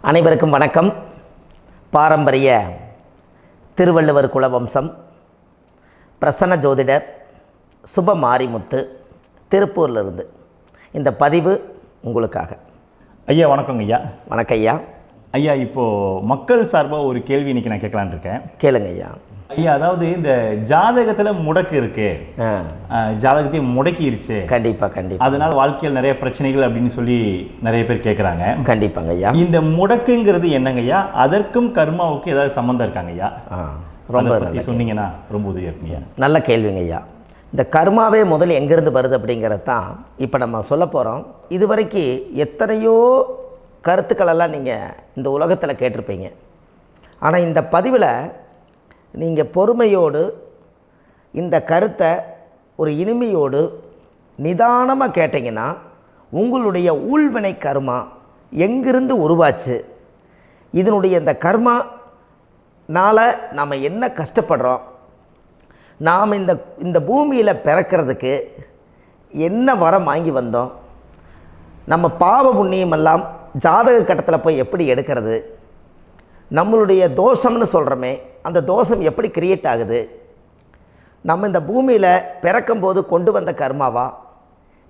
அனைவருக்கும் வணக்கம். பாரம்பரிய திருவள்ளுவர் குலவம்சம் பிரசன்ன ஜோதிடர் சுப மாரிமுத்து திருப்பூரிலிருந்து இந்த பதிவு உங்களுக்காக. ஐயா வணக்கங்க ஐயா. வணக்கம் ஐயா. ஐயா இப்போது மக்கள் சார்பாக ஒரு கேள்வி இன்றைக்கி நான் கேட்கலான் இருக்கேன். கேளுங்க ஐயா. ஐயா, அதாவது இந்த ஜாதகத்தில் முடக்கு இருக்கு, ஜாதகத்தையும் முடக்கிருச்சு, கண்டிப்பாக அதனால் வாழ்க்கையில் நிறைய பிரச்சனைகள் அப்படின்னு சொல்லி நிறைய பேர் கேட்குறாங்க. கண்டிப்பாங்க ஐயா. இந்த முடக்குங்கிறது என்னங்க ஐயா? அதற்கும் கர்மாவுக்கு ஏதாவது சம்மந்தம் இருக்காங்க ஐயா? ரொம்ப பற்றி சொன்னீங்கன்னா ரொம்ப உதவியாக இருக்குங்க. நல்ல கேள்விங்க ஐயா. இந்த கர்மாவே முதல்ல எங்கேருந்து வருது அப்படிங்கிறது தான் இப்போ நம்ம சொல்ல போகிறோம். இதுவரைக்கும் எத்தனையோ கருத்துக்களெல்லாம் நீங்கள் இந்த உலகத்தில் கேட்டிருப்பீங்க. ஆனால் இந்த பதிவில் நீங்கள் பொறுமையோடு இந்த கருத்தை ஒரு இனிமையோடு நிதானமாக கேட்டிங்கன்னா உங்களுடைய ஊழ்வினை கர்மா எங்கிருந்து உருவாச்சு, இதனுடைய இந்த கர்மானால் நாம் என்ன கஷ்டப்படுறோம், நாம் இந்த பூமியில் பிறக்கிறதுக்கு என்ன வரம் வாங்கி வந்தோம், நம்ம பாவ புண்ணியமெல்லாம் ஜாதக கட்டத்தில் போய் எப்படி எடுக்கிறது, நம்மளுடைய தோஷம்னு சொல்கிறோமே அந்த தோஷம் எப்படி கிரியேட் ஆகுது, நம்ம இந்த பூமியில் பிறக்கும்போது கொண்டு வந்த கர்மாவா,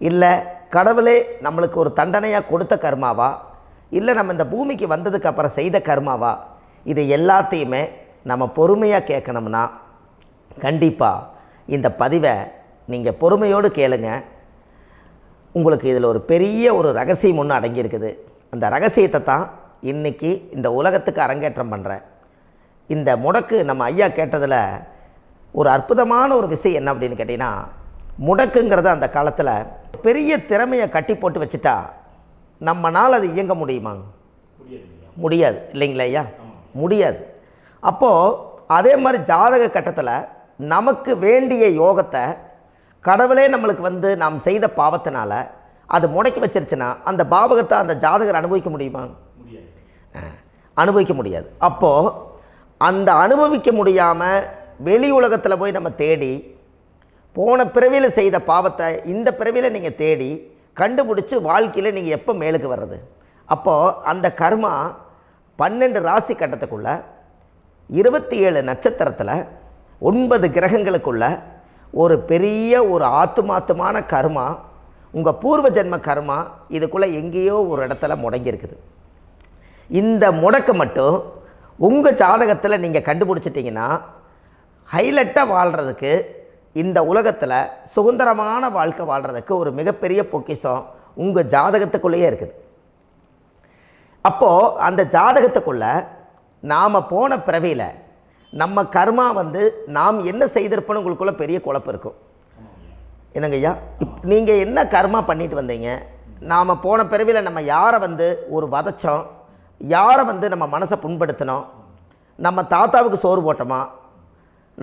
இல்லை கடவுளே நம்மளுக்கு ஒரு தண்டனையாக கொடுத்த கர்மாவா, இல்லை நம்ம இந்த பூமிக்கு வந்ததுக்கு அப்புறம் செய்த கர்மாவா, இது எல்லாத்தையுமே நம்ம பொறுமையாக கேட்கணும்னா கண்டிப்பாக இந்த பதிவை நீங்கள் பொறுமையோடு கேளுங்க. உங்களுக்கு இதில் ஒரு பெரிய ஒரு ரகசியம் ஒன்று அடங்கியிருக்குது. அந்த ரகசியத்தை தான் இன்றைக்கி இந்த உலகத்துக்கு அரங்கேற்றம் பண்ணுறேன். இந்த முடக்கு நம்ம ஐயா கேட்டதில் ஒரு அற்புதமான ஒரு விஷயம் என்ன அப்படின்னு கேட்டிங்கன்னா, முடக்குங்கிறது அந்த காலத்தில் பெரிய திறமையை கட்டி போட்டு வச்சுட்டா நம்மனால் அது இயங்க முடியுமாங்க? முடியாது இல்லைங்களா ஐயா? முடியாது. அப்போது அதே மாதிரி ஜாதக கட்டத்தில் நமக்கு வேண்டிய யோகத்தை கடவுளே நம்மளுக்கு நாம் செய்த பாவத்தினால அது முடக்கி வச்சிருச்சுன்னா அந்த பாவகத்தை அந்த ஜாதகர் அனுபவிக்க முடியுமா? அனுபவிக்க முடியாது. அப்போது அந்த அனுபவிக்க முடியாமல் வெளி உலகத்தில் போய் நம்ம தேடி போன பிறவியில் செய்த பாவத்தை இந்த பிறவியில் நீங்கள் தேடி கண்டுபிடிச்சி வாழ்க்கையில் நீங்கள் எப்போ மேலுக்கு வர்றது? அப்போது அந்த கர்மா 12 ராசி கட்டத்துக்குள்ள 27 நட்சத்திரத்தில் 9 கிரகங்களுக்குள்ள ஒரு பெரிய ஒரு ஆத்துமாத்துமான கர்மா, உங்கள் பூர்வ ஜென்ம கர்மா இதுக்குள்ளே எங்கேயோ ஒரு இடத்துல முடங்கியிருக்குது. இந்த முடக்க மட்டும் உங்கள் ஜாதகத்தில் நீங்கள் கண்டுபிடிச்சிட்டிங்கன்னா ஹைலைட்டாக வாழ்கிறதுக்கு, இந்த உலகத்தில் சுதந்திரமான வாழ்க்கை வாழ்கிறதுக்கு ஒரு மிகப்பெரிய பொக்கிஷம் உங்கள் ஜாதகத்துக்குள்ளேயே இருக்குது. அப்போது அந்த ஜாதகத்துக்குள்ளே நாம் போன பிறவியில் நம்ம கர்மா நாம் என்ன செய்திருப்போன்னு உங்களுக்குள்ளே பெரிய குழப்பம் இருக்கும். என்னங்க ஐயா, நீங்கள் என்ன கர்மா பண்ணிட்டு வந்தீங்க, நாம் போன பிறவியில் நம்ம யாரை ஒரு வதச்சோம், யாரை நம்ம மனசை புண்படுத்தினோம், நம்ம தாத்தாவுக்கு சோறு போட்டோமா,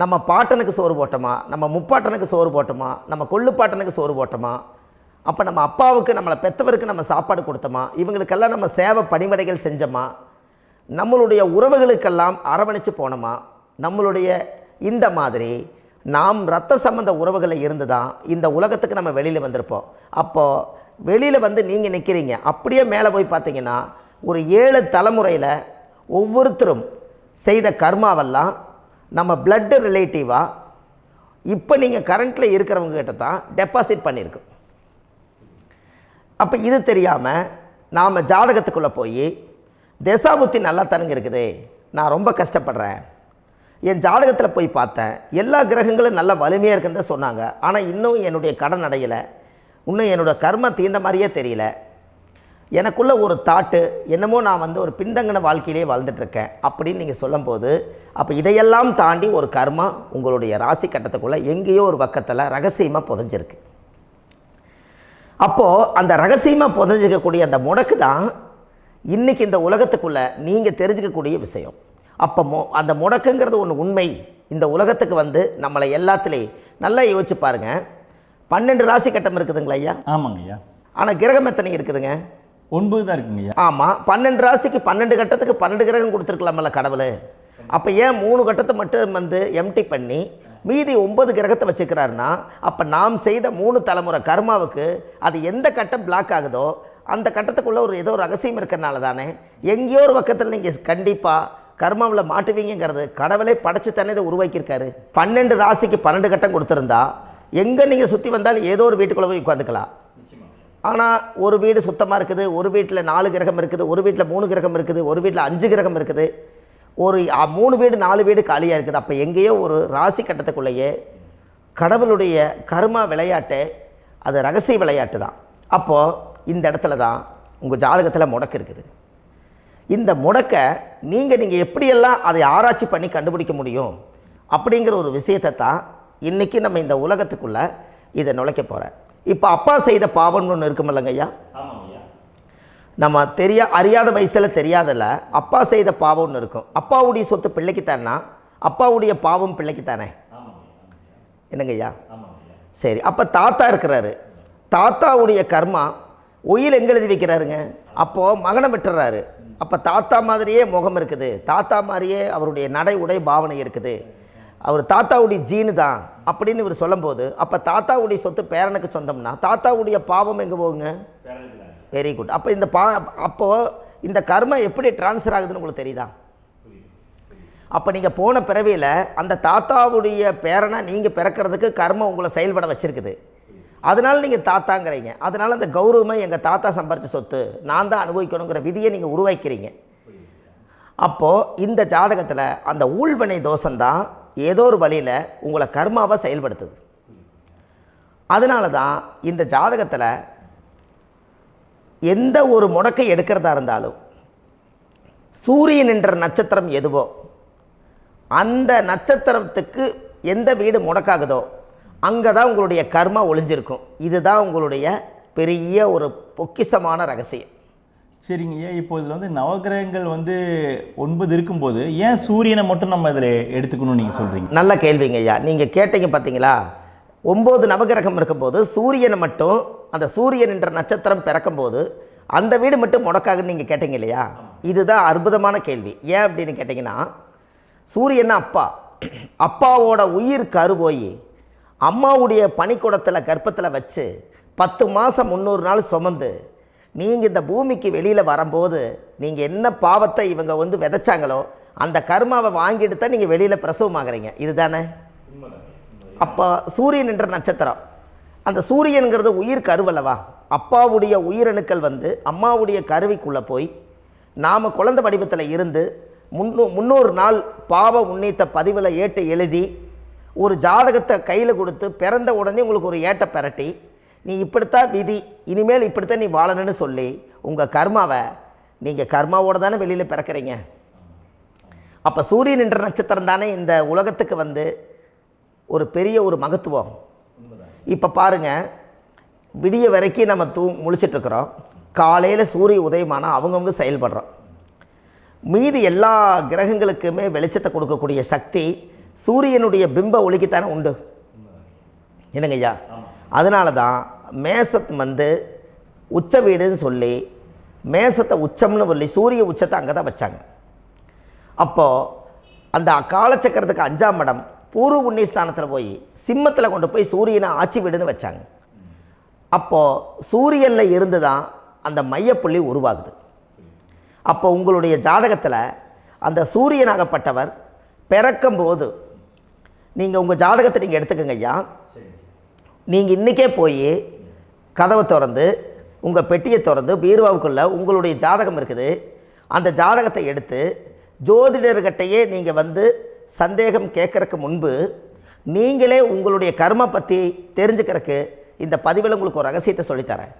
நம்ம பாட்டனுக்கு சோறு போட்டோமா, நம்ம முப்பாட்டனுக்கு சோறு போட்டோமா, நம்ம கொள்ளுப்பாட்டனுக்கு சோறு போட்டோமா, அப்போ நம்ம அப்பாவுக்கு நம்மளை பெற்றவருக்கு நம்ம சாப்பாடு கொடுத்தோமா, இவங்களுக்கெல்லாம் நம்ம சேவை பணிமடைகள் செஞ்சோமா, நம்மளுடைய உறவுகளுக்கெல்லாம் அரவணைச்சு போனோமா, நம்மளுடைய இந்த மாதிரி நாம் இரத்த சம்பந்த உறவுகளை இருந்து தான் இந்த உலகத்துக்கு நம்ம வெளியில் வந்திருப்போம். அப்போது வெளியில் நீங்கள் நிற்கிறீங்க, அப்படியே மேலே போய் பார்த்தீங்கன்னா ஒரு 7 தலைமுறையில் ஒவ்வொருத்தரும் செய்த கர்மாவெல்லாம் நம்ம பிளட்டு ரிலேட்டிவாக இப்போ நீங்கள் கரண்ட்டில் இருக்கிறவங்க கிட்ட தான் டெபாசிட் பண்ணியிருக்கோம். அப்போ இது தெரியாமல் நாம் ஜாதகத்துக்குள்ளே போய் தசாபுத்தி நல்லா தனுங்க இருக்குது, நான் ரொம்ப கஷ்டப்படுறேன், என் ஜாதகத்தில் போய் பார்த்தேன் எல்லா கிரகங்களும் நல்ல வலிமையாக இருக்குன்னு தான் சொன்னாங்க, ஆனால் இன்னும் என்னுடைய கடன் அடையலை, இன்னும் என்னோடய கர்ம தீர்ந்த மாதிரியே தெரியல, எனக்குள்ளே ஒரு தாட்டு என்னமோ நான் ஒரு பின்தங்கின வாழ்க்கையிலே வாழ்ந்துட்டுருக்கேன் அப்படின்னு நீங்கள் சொல்லும்போது, அப்போ இதையெல்லாம் தாண்டி ஒரு கர்மா உங்களுடைய ராசி கட்டத்துக்குள்ளே எங்கேயோ ஒரு பக்கத்தில் ரகசியமாக புதைஞ்சிருக்கு. அப்போது அந்த ரகசியமாக புதைஞ்சிக்கக்கூடிய அந்த முடக்கு தான் இன்றைக்கி இந்த உலகத்துக்குள்ளே நீங்கள் தெரிஞ்சுக்கக்கூடிய விஷயம். அப்போ அந்த முடக்குங்கிறது ஒன்று உண்மை. இந்த உலகத்துக்கு நம்மளை எல்லாத்துலேயும் நல்லா யோசிச்சு பாருங்கள். 12 ராசி கட்டம் இருக்குதுங்களா ஐயா? ஆமாங்க ஐயா. ஆனால் கிரகம் எத்தனை இருக்குதுங்க? 9 தான் இருக்குங்க ஐயா. ஆமாம், 12 ராசிக்கு 12 கட்டத்துக்கு 12 கிரகம் கொடுத்துருக்கலாமல்ல கடவுள். அப்போ ஏன் 3 கட்டத்தை மட்டும் எம்டி பண்ணி மீதி 9 கிரகத்தை வச்சுக்கிறாருன்னா, அப்போ நாம் செய்த 3 தலைமுறை கர்மாவுக்கு அது எந்த கட்டம் பிளாக் ஆகுதோ அந்த கட்டத்துக்குள்ளே ஏதோ ஒரு ரகசியம் இருக்கிறனால தானே எங்கேயோ ஒரு பக்கத்தில் நீங்கள் கண்டிப்பாக கர்மாவில் மாட்டுவீங்கிறது கடவுளே படைச்சு தானே இதை உருவாக்கியிருக்காரு. 12 ராசிக்கு 12 கட்டம் கொடுத்துருந்தா எங்கே நீங்கள் சுற்றி வந்தாலும் ஏதோ ஒரு வீட்டுக்குள்ளே போய் உட்காந்துக்கலாம். ஆனால் ஒரு வீடு சுத்தமாக இருக்குது, ஒரு வீட்டில் 4 கிரகம் இருக்குது, ஒரு வீட்டில் 3 கிரகம் இருக்குது, ஒரு வீட்டில் 5 கிரகம் இருக்குது, ஒரு 3 வீடு 4 வீடு காலியாக இருக்குது. அப்போ எங்கேயோ ஒரு ராசி கட்டத்துக்குள்ளேயே கடவுளுடைய கர்மா விளையாட்டு, அது ரகசிய விளையாட்டு தான். அப்போது இந்த இடத்துல தான் உங்கள் ஜாதகத்தில் முடக்கு இருக்குது. இந்த முடக்கை நீங்கள் எப்படியெல்லாம் அதை ஆராய்ச்சி பண்ணி கண்டுபிடிக்க முடியும் அப்படிங்கிற ஒரு விஷயத்தை தான் இன்றைக்கி நம்ம இந்த உலகத்துக்குள்ளே இதை நுழைக்க போகிறேன். இப்போ அப்பா செய்த பாவம்னு ஒன்று இருக்குமில்லங்க ஐயா, நம்ம அறியாத வயசில் தெரியாதில்ல, அப்பா செய்த பாவம்னு இருக்கும். அப்பாவுடைய சொத்து பிள்ளைக்குத்தானா, அப்பாவுடைய பாவம் பிள்ளைக்குத்தானே, என்னங்க ஐயா? சரி, அப்போ தாத்தா இருக்கிறாரு, தாத்தாவுடைய கர்மா உயிர் எங்கே எழுதி வைக்கிறாருங்க? அப்போது மகனை விட்டுறாரு. அப்போ தாத்தா மாதிரியே முகம் இருக்குது, தாத்தா மாதிரியே அவருடைய நடை உடை பாவனை இருக்குது, அவர் தாத்தாவுடைய ஜீனு தான் அப்படின்னு இவர் சொல்லும்போது, அப்போ தாத்தாவுடைய சொத்து பேரனுக்கு சொந்தம்னா தாத்தாவுடைய பாவம் எங்கே போகுங்க? Very good. அப்போ அப்போது இந்த கர்மா எப்படி டிரான்ஸ்ஃபர் ஆகுதுன்னு உங்களுக்கு தெரியுதா? அப்போ நீங்கள் போன பிறவியில் அந்த தாத்தாவுடைய பேரனை நீங்கள் பிறக்கிறதுக்கு கர்மம் உங்களை செயல்பட வச்சுருக்குது. அதனால் நீங்கள் தாத்தாங்கிறீங்க. அதனால் அந்த கௌரவமாக எங்கள் தாத்தா சம்பாரித்த சொத்து நான் தான் அனுபவிக்கணுங்கிற விதியை நீங்கள் உருவாக்கிறீங்க. அப்போது இந்த ஜாதகத்தில் அந்த ஊழ்வினை தோஷந்தான் ஏதோ ஒரு வழியில் உங்களை கர்மாவை செயல்படுத்துது. அதனால தான் இந்த ஜாதகத்தில் எந்த ஒரு முடக்கை எடுக்கிறதா இருந்தாலும் சூரியன் என்ற நட்சத்திரம் எதுவோ அந்த நட்சத்திரத்துக்கு எந்த வீடு முடக்காகுதோ அங்கே தான் உங்களுடைய கர்மா ஒளிஞ்சிருக்கும். இதுதான் உங்களுடைய பெரிய ஒரு பொக்கிஷமான ரகசியம். சரிங்க ஐயா, இப்போ இதில் நவகிரகங்கள் 9 இருக்கும்போது ஏன் சூரியனை மட்டும் நம்ம இதில் எடுத்துக்கணும்னு நீங்கள் சொல்கிறீங்க? நல்ல கேள்விங்க ஐயா. நீங்கள் கேட்டீங்க பார்த்தீங்களா, 9 நவகிரகம் இருக்கும்போது சூரியனை மட்டும், அந்த சூரியன் என்ற நட்சத்திரம் பிறக்கும்போது அந்த வீடு மட்டும் முடக்காகுன்னு நீங்கள் கேட்டீங்க இல்லையா? இதுதான் அற்புதமான கேள்வி. ஏன் அப்படின்னு கேட்டிங்கன்னா, சூரியன் அப்பாவோட உயிர் கரு போய் அம்மாவுடைய பனிக்கூடத்தில் கர்ப்பத்தில் வச்சு 10 மாதம் 300 நாள் சுமந்து நீங்கள் இந்த பூமிக்கு வெளியில் வரும்போது நீங்கள் என்ன பாவத்தை இவங்க விதைச்சாங்களோ அந்த கர்மாவை வாங்கிட்டு தான் நீங்கள் வெளியில் பிரசவமாகறீங்க. இதுதானே? அப்போ சூரியன் என்ற நட்சத்திரம், அந்த சூரியனுங்கிறது உயிர் கருவல்லவா, அப்பாவுடைய உயிரணுக்கள் அம்மாவுடைய கருவிக்குள்ளே போய் நாம் குழந்தை வடிவத்தில் இருந்து 300 நாள் பாவ உன்னித்த பதிவில் ஏட்டு எழுதி ஒரு ஜாதகத்தை கையில் கொடுத்து பிறந்த உடனே உங்களுக்கு ஒரு ஏட்டை பெரட்டி நீ இப்படித்தான் விதி, இனிமேல் இப்படித்தான் நீ வாழணும்னு சொல்லி உங்கள் கர்மாவை நீங்கள் கர்மாவோடு தானே வெளியில் பிறக்கிறீங்க. அப்போ சூரியன் என்ற நட்சத்திரம் தானே இந்த உலகத்துக்கு ஒரு பெரிய ஒரு மகத்துவம். இப்போ பாருங்கள், விடிய வரைக்கும் நம்ம முழிச்சிட்ருக்குறோம், காலையில் சூரிய உதயமானால் அவங்கவுங்க செயல்படுறோம். மீதி எல்லா கிரகங்களுக்குமே வெளிச்சத்தை கொடுக்கக்கூடிய சக்தி சூரியனுடைய பிம்ப ஒளிக்குத்தானே உண்டு, என்னங்க ஐயா? அதனால தான் மேசத்து உச்ச வீடுன்னு சொல்லி மேசத்தை உச்சம்னு சொல்லி சூரிய உச்சத்தை அங்கே தான் வச்சாங்க. அப்போது அந்த காலச்சக்கரத்துக்கு 5ஆம் இடம் பூர்வ புண்ணியஸ்தானத்தில் போய் சிம்மத்தில் கொண்டு போய் சூரியனை ஆட்சி வீடுன்னு வச்சாங்க. அப்போது சூரியனில் இருந்து தான் அந்த மையப்புள்ளி உருவாகுது. அப்போ உங்களுடைய ஜாதகத்தில் அந்த சூரியனாகப்பட்டவர் பிறக்கும்போது நீங்கள் உங்கள் ஜாதகத்தை நீங்கள் எடுத்துக்கங்க ஐயா. நீங்கள் இன்றைக்கே போய் கதவை திறந்து உங்கள் பெட்டியை திறந்து பீர்வாவுக்குள்ளே உங்களுடைய ஜாதகம் இருக்குது, அந்த ஜாதகத்தை எடுத்து ஜோதிடர்கிட்டையே நீங்கள் சந்தேகம் கேட்குறக்கு முன்பு நீங்களே உங்களுடைய கர்ம பற்றி தெரிஞ்சுக்கிறதுக்கு இந்த பதிவில் உங்களுக்கு ஒரு ரகசியத்தை சொல்லித்தரேன்.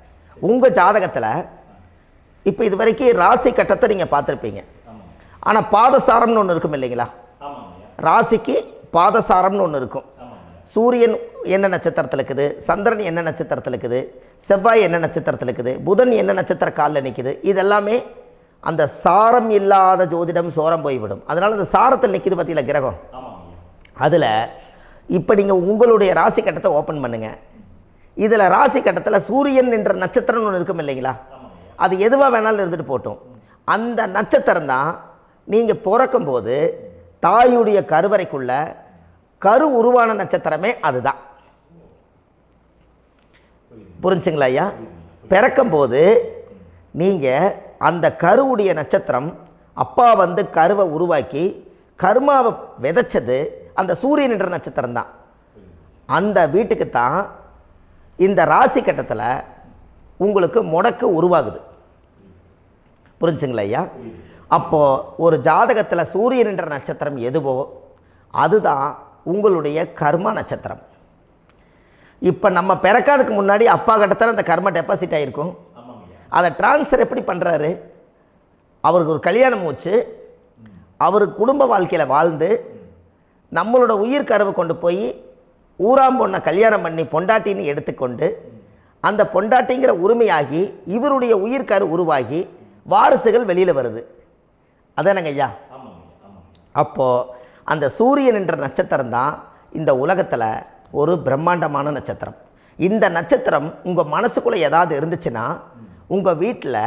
உங்கள் ஜாதகத்தில் இப்போ இது வரைக்கும் ராசி கட்டத்தை நீங்கள் பார்த்துருப்பீங்க, ஆனால் பாதசாரம்னு ஒன்று இருக்கும் இல்லைங்களா? ராசிக்கு பாதசாரம்னு ஒன்று இருக்கும். சூரியன் என்ன நட்சத்திரத்தில் இருக்குது, சந்திரன் என்ன நட்சத்திரத்தில் இருக்குது, செவ்வாய் என்ன நட்சத்திரத்தில் இருக்குது, புதன் என்ன நட்சத்திர காலில் நிற்குது, இதெல்லாமே அந்த சாரம் இல்லாத ஜோதிடம் சோரம் போய்விடும். அதனால் அந்த சாரத்தில் நிற்கிது பார்த்தீங்களா கிரகம், அதில் இப்போ நீங்கள் உங்களுடைய ராசி கட்டத்தை ஓப்பன் பண்ணுங்கள். இதில் ராசி கட்டத்தில் சூரியன் என்ற நட்சத்திரம்னு ஒன்று இருக்கும் இல்லைங்களா? அது எதுவாக வேணாலும் இருந்துட்டு போட்டோம். அந்த நட்சத்திரம் தான் நீங்கள் பிறக்கும்போது தாயுடைய கருவறைக்குள்ள கரு உருவான நட்சத்திரமே அதுதான். புரிஞ்சுங்களா ஐயா? பிறக்கும்போது நீங்கள் அந்த கருவுடைய நட்சத்திரம் அப்பா வந்து கருவை உருவாக்கி கர்மாவை விதைச்சது அந்த சூரியன் என்ற நட்சத்திரம் தான். அந்த வீட்டுக்கு தான் இந்த ராசி கட்டத்தில் உங்களுக்கு முடக்கு உருவாகுது. புரிஞ்சுங்களா ஐயா? அப்போது ஒரு ஜாதகத்தில் சூரியன் என்ற நட்சத்திரம் எதுவோ அதுதான் உங்களுடைய கர்மா நட்சத்திரம். இப்போ நம்ம பிறக்காதுக்கு முன்னாடி அப்பா கட்டத்தில் அந்த கர்மா டெபாசிட் ஆகிருக்கும். அதை ட்ரான்ஸ்ஃபர் எப்படி பண்ணுறாரு? அவருக்கு ஒரு கல்யாணம் வச்சு அவர் குடும்ப வாழ்க்கையில் வாழ்ந்து நம்மளோட உயிர் கருவை கொண்டு போய் ஊராம் பொண்ணை கல்யாணம் பண்ணி பொண்டாட்டின்னு எடுத்துக்கொண்டு அந்த பொண்டாட்டிங்கிற உரிமையாகி இவருடைய உயிர் கரு உருவாகி வாரிசுகள் வெளியில் வருது. அதானங்க ஐயா? அப்போது அந்த சூரியன் என்ற நட்சத்திரம் தான் இந்த உலகத்தில் ஒரு பிரம்மாண்டமான நட்சத்திரம். இந்த நட்சத்திரம் உங்கள் மனசுக்குள்ளே ஏதாவது இருந்துச்சுன்னா உங்கள் வீட்டில்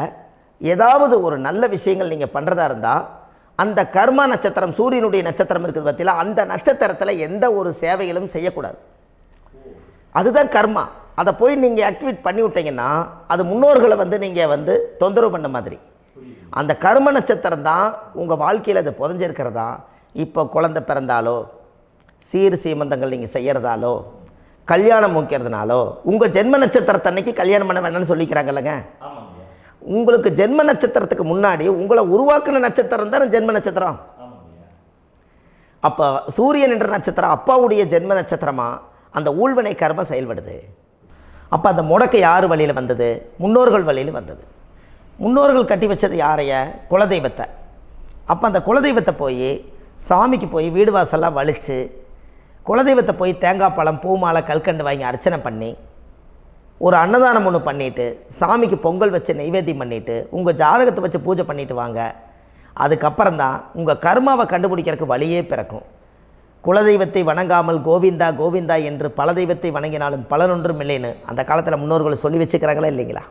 ஏதாவது ஒரு நல்ல விஷயங்கள் நீங்கள் பண்ணுறதா இருந்தால் அந்த கர்மா நட்சத்திரம் சூரியனுடைய நட்சத்திரம் இருக்குது பார்த்தீங்களா, அந்த நட்சத்திரத்தில் எந்த ஒரு சேவைகளும் செய்யக்கூடாது. அதுதான் கர்மா. அதை போய் நீங்கள் ஆக்டிவேட் பண்ணி விட்டீங்கன்னா அது முன்னோர்களை வந்து நீங்கள் வந்து தொந்தரவு பண்ண மாதிரி. அந்த கர்ம நட்சத்திரம் தான் உங்கள் வாழ்க்கையில் அது புதஞ்சிருக்கிறதா. இப்போ குழந்தை பிறந்தாலோ சீர் சீமந்தங்கள் நீங்கள் செய்கிறதாலோ கல்யாணம் முக்கிறதுனாலோ உங்கள் ஜென்ம நட்சத்திரத்தன்னைக்கு கல்யாணம் பண்ண வேண்டாம்னு சொல்லிக்கிறாங்கல்லங்க. உங்களுக்கு ஜென்ம நட்சத்திரத்துக்கு முன்னாடி உங்களை உருவாக்குன நட்சத்திரம் தான் ஜென்ம நட்சத்திரம். அப்போ சூரியன் என்ற நட்சத்திரம் அப்பாவுடைய ஜென்ம நட்சத்திரமாக அந்த ஊழ்வினை கர்மம் செயல்படுது. அப்போ அந்த முடக்கு யார் வழியில் வந்தது? முன்னோர்கள் வழியில் வந்தது. முன்னோர்கள் கட்டி வச்சது யாரைய? குலதெய்வத்தை. அப்போ அந்த குலதெய்வத்தை போய் சாமிக்கு போய் வீடு வாசல்லாம் வலித்து குலதெய்வத்தை போய் தேங்காய் பழம் பூ மாலை கல்கண்டு வாங்கி அர்ச்சனை பண்ணி ஒரு அன்னதானம் ஒன்று பண்ணிவிட்டு சாமிக்கு பொங்கல் வச்சு நைவேத்தியம் பண்ணிவிட்டு உங்கள் ஜாதகத்தை வச்சு பூஜை பண்ணிவிட்டு வாங்க. அதுக்கப்புறம் தான் உங்கள் கர்மாவை கண்டுபிடிக்கிறதுக்கு வழியே பிறக்கும். குலதெய்வத்தை வணங்காமல் கோவிந்தா கோவிந்தா என்று பல தெய்வத்தை வணங்கினாலும் பலனொன்றும் இல்லைன்னு அந்த காலத்தில் முன்னோர்கள் சொல்லி வச்சுக்கிறாங்களா இல்லைங்களா?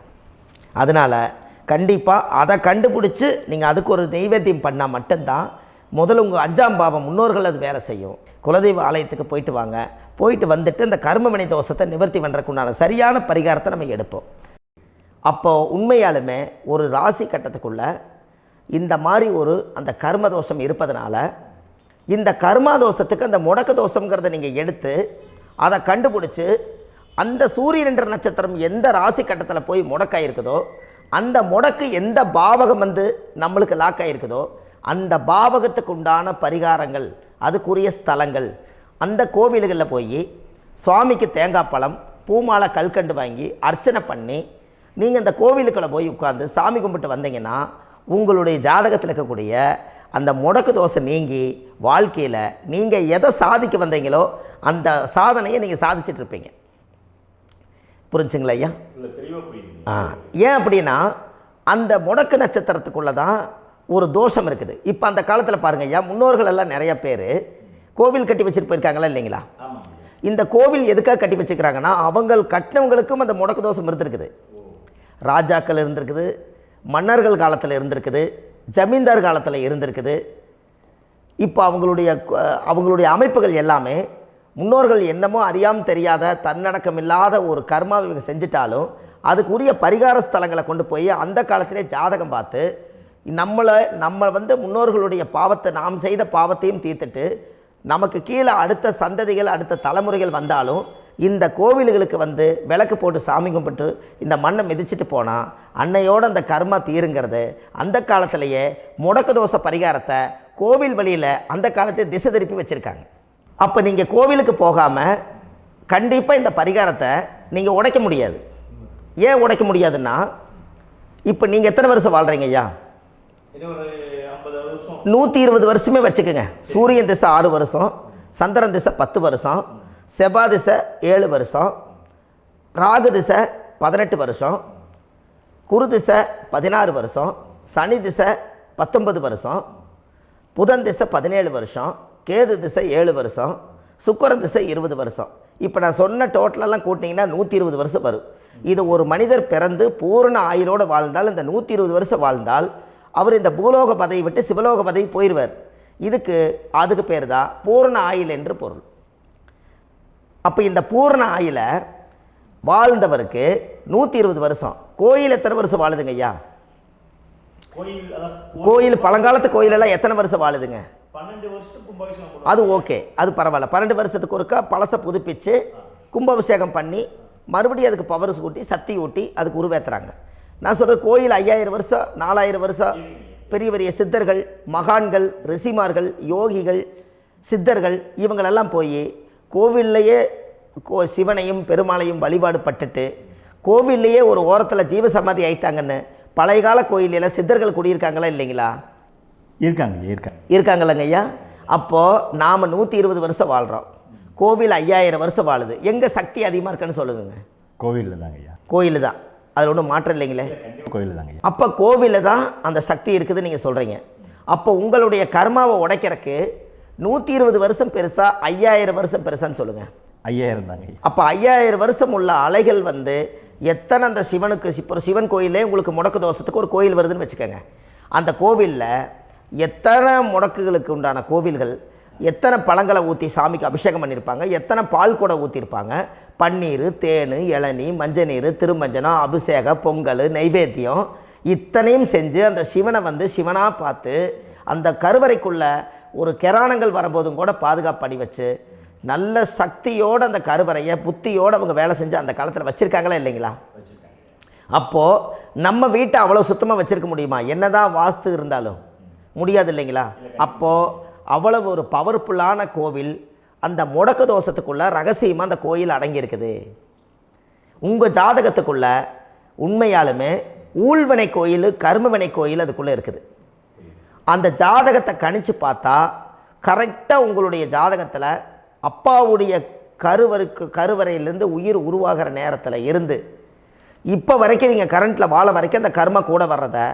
அதனால் கண்டிப்பாக அதை கண்டுபிடிச்சி நீங்கள் அதுக்கு ஒரு நைவேத்தியம் பண்ணால் மட்டும்தான் முதல்ல உங்கள் 5ஆம் பாவம் முன்னோர்கள் அது வேலை செய்யும். குலதெய்வ ஆலயத்துக்கு போயிட்டு வாங்க. போயிட்டு வந்துட்டு இந்த கர்மவினை தோஷத்தை நிவர்த்தி பண்ணுறதுக்குண்டான சரியான பரிகாரத்தை நம்ம எடுப்போம். அப்போது உண்மையாலுமே ஒரு ராசி கட்டத்துக்குள்ளே இந்த மாதிரி ஒரு அந்த கர்ம தோஷம் இருப்பதனால இந்த கர்மா தோஷத்துக்கு அந்த முடக்க தோஷங்கிறத நீங்கள் எடுத்து அதை கண்டுபிடிச்சி அந்த சூரியன் என்ற நட்சத்திரம் எந்த ராசி கட்டத்தில் போய் முடக்காயிருக்குதோ அந்த முடக்கு எந்த பாவகம் வந்து நம்மளுக்கு லாக் ஆகிருக்குதோ அந்த பாவகத்துக்கு உண்டான பரிகாரங்கள் அதுக்குரிய ஸ்தலங்கள் அந்த கோவில்களில் போய் சுவாமிக்கு தேங்காய் பழம் பூமாலை கல்கண்டு வாங்கி அர்ச்சனை பண்ணி நீங்கள் இந்த கோவிலுக்குள்ளே போய் உட்காந்து சாமி கும்பிட்டு வந்தீங்கன்னா உங்களுடைய ஜாதகத்தில் இருக்கக்கூடிய அந்த முடக்கு தோசை நீங்கி வாழ்க்கையில் நீங்கள் எதை சாதிக்க வந்தீங்களோ அந்த சாதனையை நீங்கள் சாதிச்சிட்ருப்பீங்க. புரிஞ்சுங்களா ஐயா? ஏன் அப்படின்னா அந்த முடக்கு நட்சத்திரத்துக்குள்ளே தான் ஒரு தோஷம் இருக்குது. இப்போ அந்த காலத்தில் பாருங்கள் ஐயா, முன்னோர்கள் எல்லாம் நிறைய பேர் கோவில் கட்டி வச்சுட்டு போயிருக்காங்களா இல்லைங்களா? இந்த கோவில் எதுக்காக கட்டி வச்சுக்கிறாங்கன்னா அவங்க கட்டினவங்களுக்கும் அந்த முடக்கு தோஷம் இருந்திருக்குது. ராஜாக்கள் இருந்திருக்குது, மன்னர்கள் காலத்தில் இருந்திருக்குது, ஜமீன்தார் காலத்தில் இருந்திருக்குது. இப்போ அவங்களுடைய அமைப்புகள் எல்லாமே முன்னோர்கள் என்னமோ அறியாமல் தெரியாத தன்னடக்கம் இல்லாத ஒரு கர்மாவை இவங்க செஞ்சிட்டாலும் அதுக்குரிய பரிகார ஸ்தலங்களை கொண்டு போய் அந்த காலத்திலே ஜாதகம் பார்த்து நம்ம வந்து முன்னோர்களுடைய பாவத்தை நாம் செய்த பாவத்தையும் தீர்த்துட்டு நமக்கு கீழே அடுத்த சந்ததிகள் அடுத்த தலைமுறைகள் வந்தாலும் இந்த கோவில்களுக்கு வந்து விளக்கு போட்டு சாமி கும்பிட்டு இந்த மண்ணை மிதிச்சுட்டு போனால் அன்னையோடு அந்த கர்மா தீருங்கிறது அந்த காலத்திலேயே முடக்க தோஷ பரிகாரத்தை கோவில் வழியில் அந்த காலத்தை திசை திருப்பி வச்சுருக்காங்க. அப்போ நீங்கள் கோவிலுக்கு போகாமல் கண்டிப்பாக இந்த பரிகாரத்தை நீங்கள் உடைக்க முடியாது. ஏன் உடைக்க முடியாதுன்னா இப்போ நீங்கள் எத்தனை வருஷம் வாழ்கிறீங்க ஐயா? 120 வருஷமே வச்சுக்கோங்க. சூரியன் திசை 6 வருஷம், சந்திரன் திசை 10 வருஷம், செவ்வாய் திசை 7 வருஷம், ராகு திசை 18 வருஷம், குரு திசை 16 வருஷம், சனி திசை 19 வருஷம், புதன் திசை 17 வருஷம், கேது திசை 7 வருஷம், சுக்கிரன் திசை 20 வருஷம். இப்போ நான் சொன்ன டோட்டலெல்லாம் கூட்டிங்கன்னா 120 வருஷம் வரும். இது ஒரு மனிதர் பிறந்து பூரண ஆயுளோடு வாழ்ந்தால் இந்த 120 வருஷம் வாழ்ந்தால் அவர் இந்த பூலோக பதவி விட்டு சிவலோக பதவி போயிடுவார். அதுக்கு பேர் தான் பூரண ஆயுள் என்று பொருள். அப்போ இந்த பூரண ஆயுளை வாழ்ந்தவருக்கு 120 வருஷம். கோயில் எத்தனை வருஷம் வாழுதுங்க ஐயா? கோயில் பழங்காலத்து கோயிலெல்லாம் எத்தனை வருஷம் வாழுதுங்க? 12 வருஷத்துக்கு கும்பாபிஷேகம். அது ஓகே, அது பரவாயில்ல. 12 வருஷத்துக்கு ஒருக்கா பழசை புதுப்பிச்சு கும்பாபிஷேகம் பண்ணி மறுபடியும் அதுக்கு பவர் ஊட்டி சக்தி ஊட்டி அதுக்கு உருவேற்றுறாங்க. நான் சொல்கிறது கோயில் 5000 வருஷம் 4000 வருஷம் பெரிய பெரிய சித்தர்கள், மகான்கள், ரிஷிமார்கள், யோகிகள், சித்தர்கள் இவங்களெல்லாம் போய் கோவில்லையே சிவனையும் பெருமாளையும் வழிபாடு பட்டுட்டு கோவில்லையே ஒரு ஓரத்தில் ஜீவசமாதி ஆயிட்டாங்கன்னு பழைய கால கோயிலில் சித்தர்கள் குடியிருக்காங்களா இல்லைங்களா? இருக்காங்கல்லங்க ஐயா. அப்போது நாம் 120 வருஷம் வாழ்கிறோம், கோவில் 5000 வருஷம் வாழுது. எங்கே சக்தி அதிகமாக இருக்குன்னு சொல்லுங்க? கோவிலில் தாங்க ஐயா. கோயில் தான், அதில் ஒன்றும் மாற்றம் இல்லைங்களே. கோயில் தாங்க. அப்போ கோவிலில் தான் அந்த சக்தி இருக்குதுன்னு நீங்கள் சொல்கிறீங்க. அப்போ உங்களுடைய கர்மாவை உடைக்கிறதுக்கு 120 வருஷம் பெருசா 5000 வருஷம் பெருசான்னு சொல்லுங்கள்? 5000 தாங்க. அப்போ 5000 வருஷம் உள்ள அலைகள் எத்தனை அந்த சிவனுக்கு இப்போ சிவன் கோயிலே உங்களுக்கு முடக்கு தோஷத்துக்கு ஒரு கோயில் வருதுன்னு வச்சுக்கோங்க. அந்த கோவிலில் எத்தனை முடக்குகளுக்கு உண்டான கோவில்கள், எத்தனை பழங்களை ஊற்றி சாமிக்கு அபிஷேகம் பண்ணியிருப்பாங்க, எத்தனை பால் கூட ஊற்றிருப்பாங்க, பன்னீர், தேன், இளநீ, மஞ்சள் நீர், திருமஞ்சனம், அபிஷேகம், பொங்கல், நைவேத்தியம் இத்தனையும் செஞ்சு அந்த சிவனை சிவனாக பார்த்து அந்த கருவறைக்குள்ள ஒரு கிராணங்கள் வரும்போதும் கூட பாதுகாப்பு பண்ணி வச்சு நல்ல சக்தியோடு அந்த கருவறையை புத்தியோடு அவங்க வேலை செஞ்சு அந்த காலத்தில் வச்சுருக்காங்களா இல்லைங்களா? அப்போது நம்ம வீட்டை அவ்வளோ சுத்தமாக வச்சுருக்க முடியுமா? என்னதான் வாஸ்து இருந்தாலும் முடியாது இல்லைங்களா? அப்போது அவ்வளவு ஒரு பவர்ஃபுல்லான கோவில் அந்த முடக்கு தோஷத்துக்குள்ளே ரகசியமாக அந்த கோயில் அடங்கியிருக்குது. உங்கள் ஜாதகத்துக்குள்ளே உண்மையாலுமே ஊழ்வினை கோயில், கர்மவினை கோயில் அதுக்குள்ளே இருக்குது. அந்த ஜாதகத்தை கணிச்சு பார்த்தா கரெக்டாக உங்களுடைய ஜாதகத்தில் அப்பாவுடைய கருவறையிலேருந்து உயிர் உருவாகிற நேரத்தில் இருந்து இப்போ வரைக்கும் நீங்கள் கரண்ட்டில் வாழ வரைக்கும் அந்த கர்ம கூட வர்றதை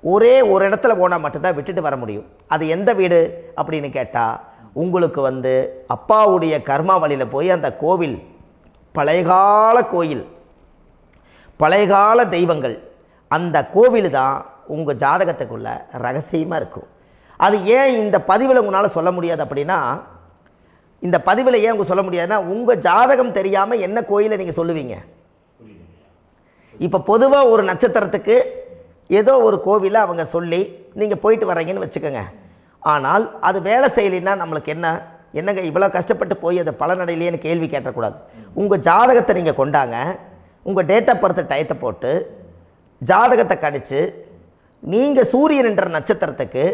ஒரே ஒரு இடத்துல போனால் மட்டும்தான் விட்டுட்டு வர முடியும். அது எந்த வீடு அப்படின்னு கேட்டால் உங்களுக்கு அப்பாவுடைய கர்மா வழியில் போய் அந்த கோவில் பழையகால கோயில், பழையகால தெய்வங்கள், அந்த கோவில் தான் உங்கள் ஜாதகத்துக்குள்ள ரகசியமாக இருக்கும். அது ஏன் இந்த பதிவில் உங்களால் சொல்ல முடியாது அப்படின்னா, இந்த பதிவில் ஏன் உங்க சொல்ல முடியாதுன்னா உங்கள் ஜாதகம் தெரியாமல் என்ன கோயிலை நீங்கள் சொல்லுவீங்க? இப்போ பொதுவாக ஒரு நட்சத்திரத்துக்கு ஏதோ ஒரு கோவிலை அவங்க சொல்லி நீங்கள் போயிட்டு வர்றீங்கன்னு வச்சுக்கோங்க. ஆனால் அது வேலை செய்யலைன்னா நம்மளுக்கு என்னங்க இவ்வளோ கஷ்டப்பட்டு போய் அதை பலனடையிலேன்னு கேள்வி கேட்டக்கூடாது. உங்கள் ஜாதகத்தை நீங்கள் கொண்டாங்க, உங்கள் டேட் ஆஃப் பர்த் டயத்தை போட்டு ஜாதகத்தை கணிச்சு நீங்கள் சூரியன் என்ற நட்சத்திரத்துக்கு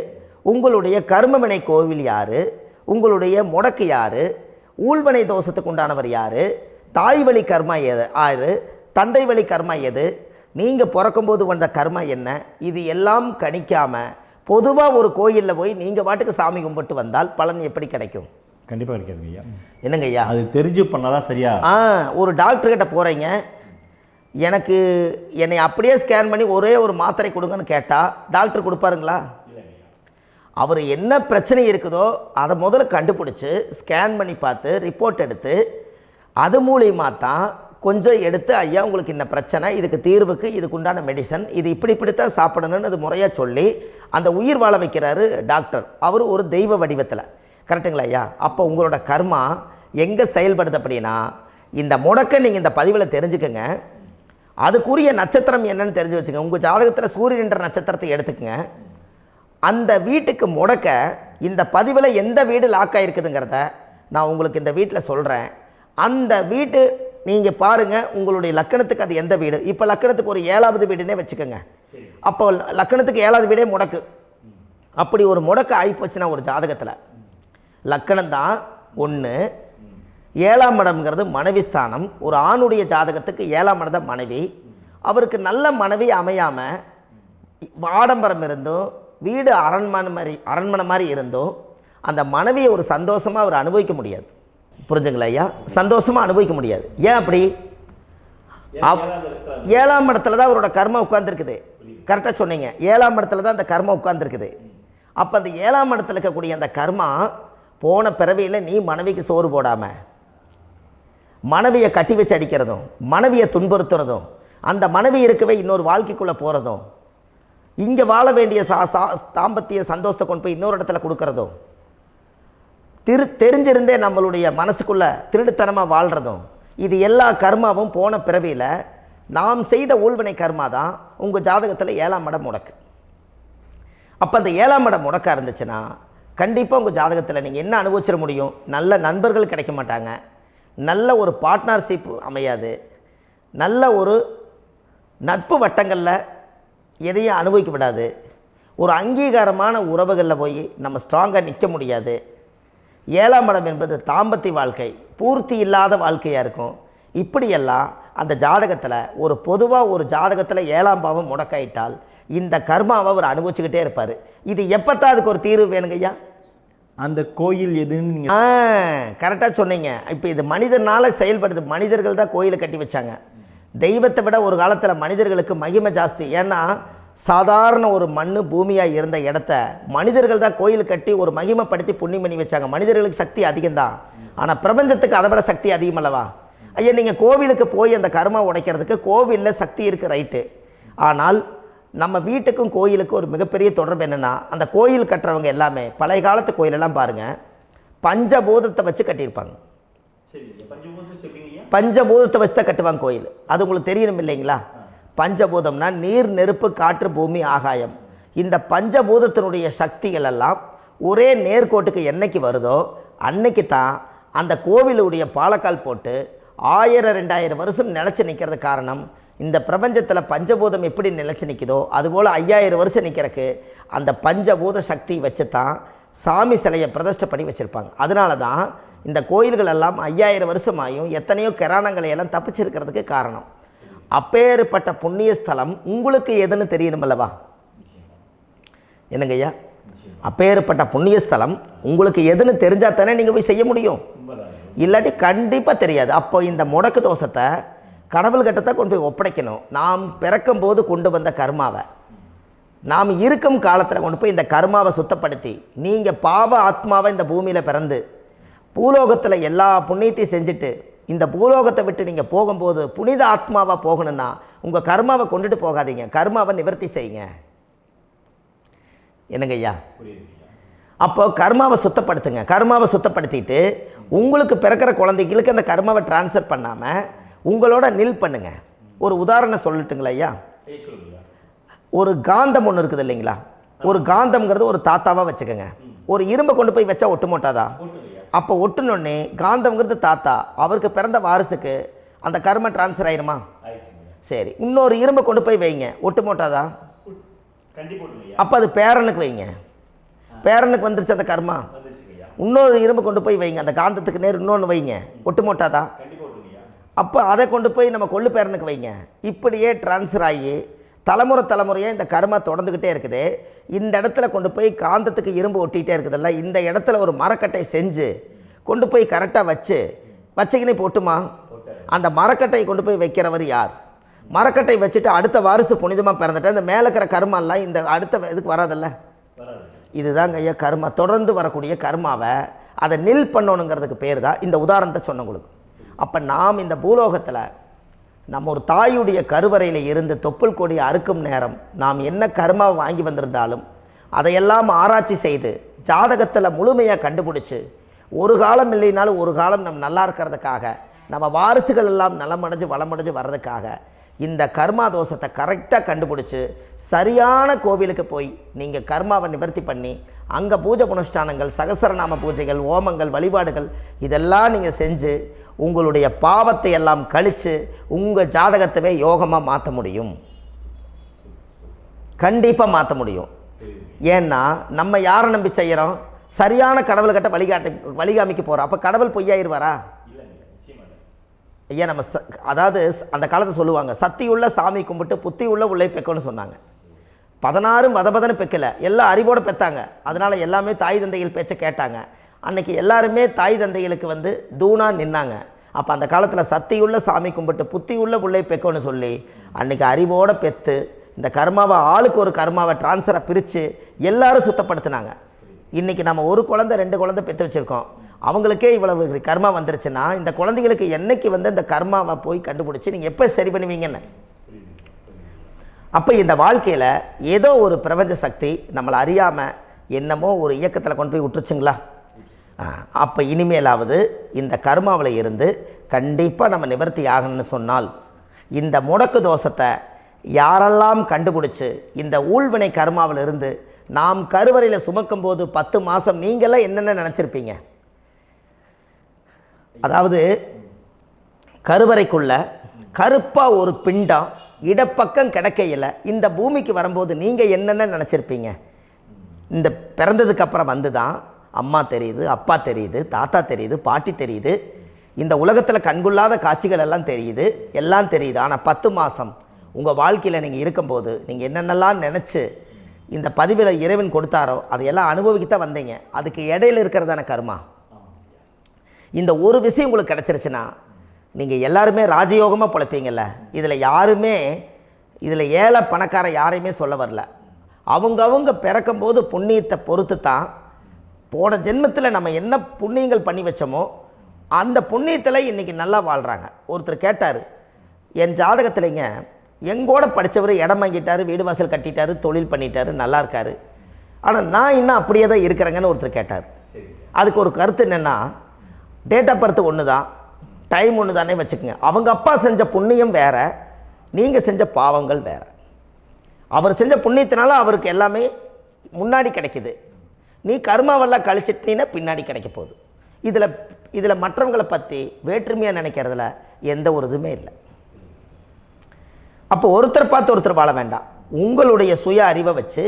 உங்களுடைய கர்மவினை கோவில் யார், உங்களுடைய முடக்கு யார், ஊழ்வனை தோஷத்துக்கு உண்டானவர் யார், தாய் வழி கர்மா யார், தந்தை வழி கர்மா எது, நீங்கள் பிறக்கும்போது வந்த கர்மா என்ன, இது எல்லாம் கணிக்காமல் பொதுவாக ஒரு கோயிலில் போய் நீங்கள் பாட்டுக்கு சாமி கும்பிட்டு வந்தால் பலன் எப்படி கிடைக்கும்? கண்டிப்பாக கிடைக்காதுங்க ஐயா. என்னங்க ஐயா? அது தெரிஞ்சு பண்ணாதான் சரியா? ஒரு டாக்டர்கிட்ட போகிறீங்க, என்னை அப்படியே ஸ்கேன் பண்ணி ஒரே ஒரு மாத்திரை கொடுங்கன்னு கேட்டால் டாக்டர் கொடுப்பாருங்களா? அவர் என்ன பிரச்சனை இருக்குதோ அதை முதல்ல கண்டுபிடிச்சி ஸ்கேன் பண்ணி பார்த்து ரிப்போர்ட் எடுத்து அது மூலியமாக தான் கொஞ்சம் எடுத்து ஐயா உங்களுக்கு இந்த பிரச்சனை, இதுக்கு தீர்வுக்கு இதுக்குண்டான மெடிசன், இது இப்படித்தான் சாப்பிடணும்னு அது முறையாக சொல்லி அந்த உயிர் வாழ வைக்கிறாரு டாக்டர். அவர் ஒரு தெய்வ வடிவத்தில். கரெக்டுங்களா ஐயா? அப்போ உங்களோட கர்மா எங்கே செயல்படுது அப்படின்னா, இந்த முடக்க நீங்கள் இந்த பதிவில் தெரிஞ்சுக்கங்க. அதுக்குரிய நட்சத்திரம் என்னன்னு தெரிஞ்சு வச்சுங்க. உங்கள் ஜாதகத்தில் சூரியன் என்ற நட்சத்திரத்தை எடுத்துக்கங்க. அந்த வீட்டுக்கு முடக்க இந்த பதிவில் எந்த வீடு லாக் ஆகிருக்குதுங்கிறத நான் உங்களுக்கு இந்த வீட்டில் சொல்கிறேன். அந்த வீட்டு நீங்கள் பாருங்கள், உங்களுடைய லக்கணத்துக்கு அது எந்த வீடு. இப்போ லக்கணத்துக்கு ஒரு 7வது வீடுன்னே வச்சுக்கோங்க. அப்போ லக்கணத்துக்கு 7வது வீடே முடக்கு. அப்படி ஒரு முடக்கு ஆகிப்போச்சுன்னா ஒரு ஜாதகத்தில் லக்கணம் தான் 1, 7ஆம் இடம்ங்கிறது மனைவி ஸ்தானம். ஒரு ஆணுடைய ஜாதகத்துக்கு 7ஆம் இடம் தான் மனைவி. அவருக்கு நல்ல மனைவி அமையாமல் ஆடம்பரம் இருந்தும் வீடு அரண்மனை மாதிரி இருந்தும் அந்த மனைவியை ஒரு சந்தோஷமாக அவர் அனுபவிக்க முடியாது. புரிஞ்சுங்களா ஐயா? சந்தோஷமாக அனுபவிக்க முடியாது. ஏன் அப்படி? 7ஆம் இடத்துல தான் அவரோட கர்மா உட்கார்ந்துருக்குது. கரெக்டாக சொன்னீங்க. 7ஆம் இடத்துல தான் அந்த கர்மா உட்கார்ந்துருக்குது. அப்போ அந்த 7ஆம் இடத்துல இருக்கக்கூடிய அந்த கர்மா போன பிறவியில் நீ மனைவிக்கு சோறு போடாமல் மனைவியை கட்டி வச்சு அடிக்கிறதும், மனைவியை துன்புறுத்துறதும், அந்த மனைவி இருக்கவே இன்னொரு வாழ்க்கைக்குள்ளே போகிறதும், இங்கே வாழ வேண்டிய தாம்பத்திய சந்தோஷத்தை கொண்டு போய் இன்னொரு இடத்துல கொடுக்கறதும், தெரிஞ்சிருந்தே நம்மளுடைய மனசுக்குள்ளே திருடுத்தனமாக வாழ்கிறதும், இது எல்லா கர்மாவும் போன பிறவியில் நாம் செய்த ஊழ்வினை கர்மா தான் உங்கள் ஜாதகத்தில் 7ஆம் இடம் முடக்கு. அப்போ அந்த 7ஆம் இடம் முடக்கா இருந்துச்சுன்னா கண்டிப்பாக உங்கள் ஜாதகத்தில் நீங்கள் என்ன அனுபவிச்சிட முடியும்? நல்ல நண்பர்கள் கிடைக்க மாட்டாங்க, நல்ல ஒரு பார்ட்னர்ஷிப் அமையாது, நல்ல ஒரு நட்பு வட்டங்களில் எதையும் அனுபவிக்க விடாது, ஒரு அங்கீகாரமான உறவுகளில் போய் நம்ம ஸ்ட்ராங்காக நிற்க முடியாது. 7ஆம் இடம் என்பது தாம்பத்திய வாழ்க்கை, பூர்த்தி இல்லாத வாழ்க்கையாக இருக்கும். இப்படியெல்லாம் அந்த ஜாதகத்தில் ஒரு பொதுவாக ஒரு ஜாதகத்தில் 7ஆம் பாவம் முடக்காயிட்டால் இந்த கர்மாவை அவர் அனுபவிச்சுக்கிட்டே இருப்பார். இது எப்போத்தான் அதுக்கு ஒரு தீர்வு வேணுங்கய்யா? அந்த கோயில் எதுன்னு நீங்கள் கரெக்டாக சொன்னீங்க. இப்போ இது மனிதனால் செயல்படுது. மனிதர்கள் தான் கோயிலை கட்டி வச்சாங்க. தெய்வத்தை விட ஒரு காலத்தில் மனிதர்களுக்கு மகிமை ஜாஸ்தி. ஏன்னா சாதாரண ஒரு மண் பூமியாக இருந்த இடத்த மனிதர்கள் தான் கோயில் கட்டி ஒரு மகிமைப்படுத்தி புண்ணியம் பண்ணி வச்சாங்க. மனிதர்களுக்கு சக்தி அதிகம்தான், ஆனால் பிரபஞ்சத்துக்கு அதை விட சக்தி அதிகம் அல்லவா? ஐயா, நீங்கள் கோவிலுக்கு போய் அந்த கர்மா உடைக்கிறதுக்கு கோவிலில் சக்தி இருக்குது, ரைட்டு. ஆனால் நம்ம வீட்டுக்கும் கோயிலுக்கும் ஒரு மிகப்பெரிய தொடர்பு என்னென்னா, அந்த கோயில் கட்டுறவங்க எல்லாமே பழைய காலத்து கோயிலெல்லாம் பாருங்கள், பஞ்சபூதத்தை வச்சு கட்டியிருப்பாங்க. பஞ்சபூதத்தை வச்சு தான் கட்டுவாங்க கோயில். அது உங்களுக்கு தெரியணும் இல்லைங்களா? பஞ்சபூதம்னா நீர், நெருப்பு, காற்று, பூமி, ஆகாயம். இந்த பஞ்சபூதத்தினுடைய சக்திகள் எல்லாம் ஒரே நேர்கோட்டுக்கு என்னைக்கு வருதோ அன்னைக்கு தான் அந்த கோவிலுடைய பாலக்கால் போட்டு 1000-2000 வருஷம் நிலச்சி நிற்கிறது. காரணம், இந்த பிரபஞ்சத்தில் பஞ்சபூதம் எப்படி நிலச்சி நிற்குதோ அதுபோல் 5000 வருஷம் நிற்கிறதுக்கு அந்த பஞ்சபூத சக்தி வச்சு தான் சாமி சிலையை பிரதிஷ்டை பண்ணி வச்சுருப்பாங்க. அதனால தான் இந்த கோயில்கள் எல்லாம் 5000 வருஷமாயும் எத்தனையோ கிராணங்களை எல்லாம் தப்பிச்சிருக்கிறதுக்கு காரணம். அப்பேற்பட்ட புண்ணிய ஸ்தலம் உங்களுக்கு எதுன்னு தெரியணும் அல்லவா? என்னங்க ஐயா? அப்பேற்பட்ட புண்ணிய ஸ்தலம் உங்களுக்கு எதுன்னு தெரிஞ்சால் தானே நீங்கள் போய் செய்ய முடியும், இல்லாட்டி கண்டிப்பாக தெரியாது. அப்போ இந்த முடக்கு தோஷத்தை கடவுள்கிட்ட கொண்டு போய் ஒப்படைக்கணும். நாம் பிறக்கும் போது கொண்டு வந்த கர்மாவை நாம் இருக்கும் காலத்தில் கொண்டு போய் இந்த கர்மாவை சுத்தப்படுத்தி, நீங்கள் பாவ ஆத்மாவை இந்த பூமியில் பிறந்து பூலோகத்தில் எல்லா புண்ணியத்தையும் செஞ்சுட்டு இந்த பூலோகத்தை விட்டு நீங்கள் போகும்போது புனித ஆத்மாவாக போகணுன்னா உங்கள் கர்மாவை கொண்டுட்டு போகாதீங்க, கர்மாவை நிவர்த்தி செய்யுங்க. என்னங்க ஐயா? அப்போ கர்மாவை சுத்தப்படுத்துங்க. கர்மாவை சுத்தப்படுத்திட்டு உங்களுக்கு பிறக்கிற குழந்தைகளுக்கு அந்த கர்மாவை டிரான்ஸ்ஃபர் பண்ணாமல் உங்களோட நில் பண்ணுங்க. ஒரு உதாரணம் சொல்லட்டுங்களா ஐயா? ஒரு காந்தம் ஒன்று இருக்குது இல்லைங்களா? ஒரு காந்தம்ங்கிறது ஒரு தாத்தாவாக வச்சுக்கோங்க. ஒரு இரும்பை கொண்டு போய் வச்சா ஒட்டு மோட்டாதா? அப்போ ஒட்டுனோடனே காந்தம்ங்கிறது தாத்தா, அவருக்கு பிறந்த வாரிசுக்கு அந்த கர்ம டிரான்ஸ்ஃபர் ஆயிருமா? சரி, இன்னொரு இரும்பை கொண்டு போய் வைங்க, ஒட்டு மோட்டாதா? அப்போ அது பேரனுக்கு வைங்க, பேரனுக்கு வந்துருச்சு அந்த கர்மா. இன்னொரு இரும்பை கொண்டு போய் வைங்க, அந்த காந்தத்துக்கு நேர் இன்னொன்று வைங்க, ஒட்டு மோட்டாதா? அப்போ அதை கொண்டு போய் நம்ம கொள்ளு பேரனுக்கு வைங்க. இப்படியே டிரான்ஸ்ஃபர் ஆகி தலைமுறையாக இந்த கர்மா தொடர்ந்துக்கிட்டே இருக்குது. இந்த இடத்துல கொண்டு போய் காந்தத்துக்கு இரும்பு ஒட்டிகிட்டே இருக்குதுல்ல, இந்த இடத்துல ஒரு மரக்கட்டை செஞ்சு கொண்டு போய் கரெக்டாக வச்சுக்கினே போட்டுமா? அந்த மரக்கட்டையை கொண்டு போய் வைக்கிறவர் யார்? மரக்கட்டை வச்சுட்டு அடுத்த வாரிசு புனிதமாக பிறந்துட்டு அந்த மேலே இருக்கிற கர்மாலாம் இந்த அடுத்த இதுக்கு வராதில்ல. இதுதாங்க ஐயா கர்மா. தொடர்ந்து வரக்கூடிய கர்மாவை அதை நில் பண்ணணுங்கிறதுக்கு பேர் தான் இந்த உதாரணத்தை சொன்னவங்களுக்கு. அப்போ நாம் இந்த பூலோகத்தில் நம்ம ஒரு தாயுடைய கருவறையில் இருந்து தொப்புள் கொடி அறுக்கும் நேரம் நாம் என்ன கர்மாவை வாங்கி வந்திருந்தாலும் அதையெல்லாம் ஆராய்ச்சி செய்து ஜாதகத்தில் முழுமையாக கண்டுபிடிச்சி ஒரு காலம் இல்லைனாலும் ஒரு காலம் நம்ம நல்லா இருக்கிறதுக்காக, நம்ம வாரிசுகள் எல்லாம் நலமடைஞ்சு வளமடைஞ்சு வர்றதுக்காக இந்த கர்மா தோஷத்தை கரெக்டாக கண்டுபிடிச்சி சரியான கோவிலுக்கு போய் நீங்கள் கர்மாவை நிவர்த்தி பண்ணி அங்கே பூஜை புனஸ்தானங்கள், சகசரநாம பூஜைகள், ஓமங்கள், வழிபாடுகள் இதெல்லாம் நீங்கள் செஞ்சு உங்களுடைய பாவத்தை எல்லாம் கழித்து உங்கள் ஜாதகத்தவே யோகமாக மாற்ற முடியும். கண்டிப்பாக மாற்ற முடியும். ஏன்னா நம்ம யாரை நம்பி செய்கிறோம்? சரியான கடவுள்கிட்ட வழிகாமிக்க போகிறோம். அப்போ கடவுள் பொய்யாயிருவாரா? ஐயா நம்ம அதாவது அந்த காலத்தை சொல்லுவாங்க, சத்தியுள்ள சாமி கும்பிட்டு புத்தி உள்ள உள்ளே பெக்கணும்னு சொன்னாங்க. 16 வதபதன்னு பெக்கலை, எல்லாம் அறிவோடு பெற்றாங்க. அதனால் எல்லாமே தாய் தந்தைகள் பேச்சை கேட்டாங்க. அன்றைக்கி எல்லாருமே தாய் தந்தைகளுக்கு தூணாக நின்னாங்க. அப்போ அந்த காலத்தில் சத்தியுள்ள சாமி கும்பிட்டு புத்தி உள்ள உள்ளே பெக்கணும்னு சொல்லி அன்றைக்கி அறிவோடு பெற்று இந்த கர்மாவை ஆளுக்கு ஒரு கர்மாவை டிரான்ஸ்ஃபரை பிரித்து எல்லாரும் சுத்தப்படுத்தினாங்க. இன்றைக்கி நம்ம ஒரு குழந்தை 2 குழந்தை பெற்று வச்சுருக்கோம். அவங்களுக்கே இவ்வளவு கர்மா வந்துருச்சுன்னா இந்த குழந்தைகளுக்கு என்னைக்கு இந்த கர்மாவை போய் கண்டுபிடிச்சி நீங்கள் எப்போ சரி பண்ணுவீங்கன்னு. அப்போ இந்த வாழ்க்கையில் ஏதோ ஒரு பிரபஞ்ச சக்தி நம்மளை அறியாமல் என்னமோ ஒரு இயக்கத்தில் கொண்டு போய் விட்டுருச்சுங்களா? அப்போ இனிமேலாவது இந்த கர்மாவில் இருந்து கண்டிப்பாக நம்ம நிவர்த்தி ஆகணும்னு சொன்னால் இந்த முடக்கு தோஷத்தை யாரெல்லாம் கண்டுபிடிச்சி இந்த ஊழ்வினை கர்மாவில் இருந்து நாம் கருவறையில் சுமக்கும் போது 10 மாதம் நீங்களாம் என்னென்ன நினச்சிருப்பீங்க? அதாவது கருவறைக்குள்ள கருப்பாக ஒரு பிண்டம் இடப்பக்கம் கிடக்கையில் இந்த பூமிக்கு வரும்போது நீங்கள் என்னென்ன நினச்சிருப்பீங்க? இந்த பிறந்ததுக்கு அப்புறம் வந்து தான் அம்மா தெரியுது, அப்பா தெரியுது, தாத்தா தெரியுது, பாட்டி தெரியுது, இந்த உலகத்தில் கண்கொள்ளாத காட்சிகள் எல்லாம் தெரியுது, எல்லாம் தெரியுது. ஆனால் 10 மாதம் உங்கள் வாழ்க்கையில் நீங்கள் இருக்கும்போது நீங்கள் என்னென்னலாம் நினச்சி இந்த பதிவில் இறைவன் கொடுத்தாரோ அதையெல்லாம் அனுபவிக்கத்தான் வந்தீங்க. அதுக்கு இடையில இருக்கிறதான கர்மா. இந்த ஒரு விஷயம் உங்களுக்கு கிடச்சிருச்சுன்னா நீங்கள் எல்லாருமே ராஜயோகமாக பிழைப்பீங்கள்ல. இதில் ஏழை பணக்கார யாரையுமே சொல்ல வரல. அவங்க பிறக்கும்போது புண்ணியத்தை பொறுத்து தான் போன ஜென்மத்தில் நம்ம என்ன புண்ணியங்கள் பண்ணி வச்சோமோ அந்த புண்ணியத்தில் இன்றைக்கி நல்லா வாழ்கிறாங்க. ஒருத்தர் கேட்டார், என் ஜாதகத்தில்ங்க எங்கூட படித்தவர் இடம் வாங்கிட்டார், வீடு வாசல் கட்டிட்டார், தொழில் பண்ணிட்டார், நல்லா இருக்கார், ஆனால் நான் இன்னும் அப்படியே தான் இருக்கிறேங்கன்னு ஒருத்தர் கேட்டார். அதுக்கு ஒரு கருத்து என்னென்னா, டேட் ஆஃப் பர்த் ஒன்று தான், டைம் ஒன்று தானே வச்சுக்கோங்க. அவங்க அப்பா செஞ்ச புண்ணியம் வேறு, நீங்கள் செஞ்ச பாவங்கள் வேறு. அவர் செஞ்ச புண்ணியத்தினால அவருக்கு எல்லாமே முன்னாடி கிடைக்கிது. நீ கர்மாவெல்லாம் கழிச்சிட்டீங்கன்னா பின்னாடி கிடைக்க போகுது. இதில் மற்றவங்களை பற்றி வேற்றுமையாக நினைக்கிறதுல எந்த ஒரு இதுவுமே இல்லை. அப்போ ஒருத்தர் பார்த்து ஒருத்தர் வாழ வேண்டாம். உங்களுடைய சுய அறிவை வச்சு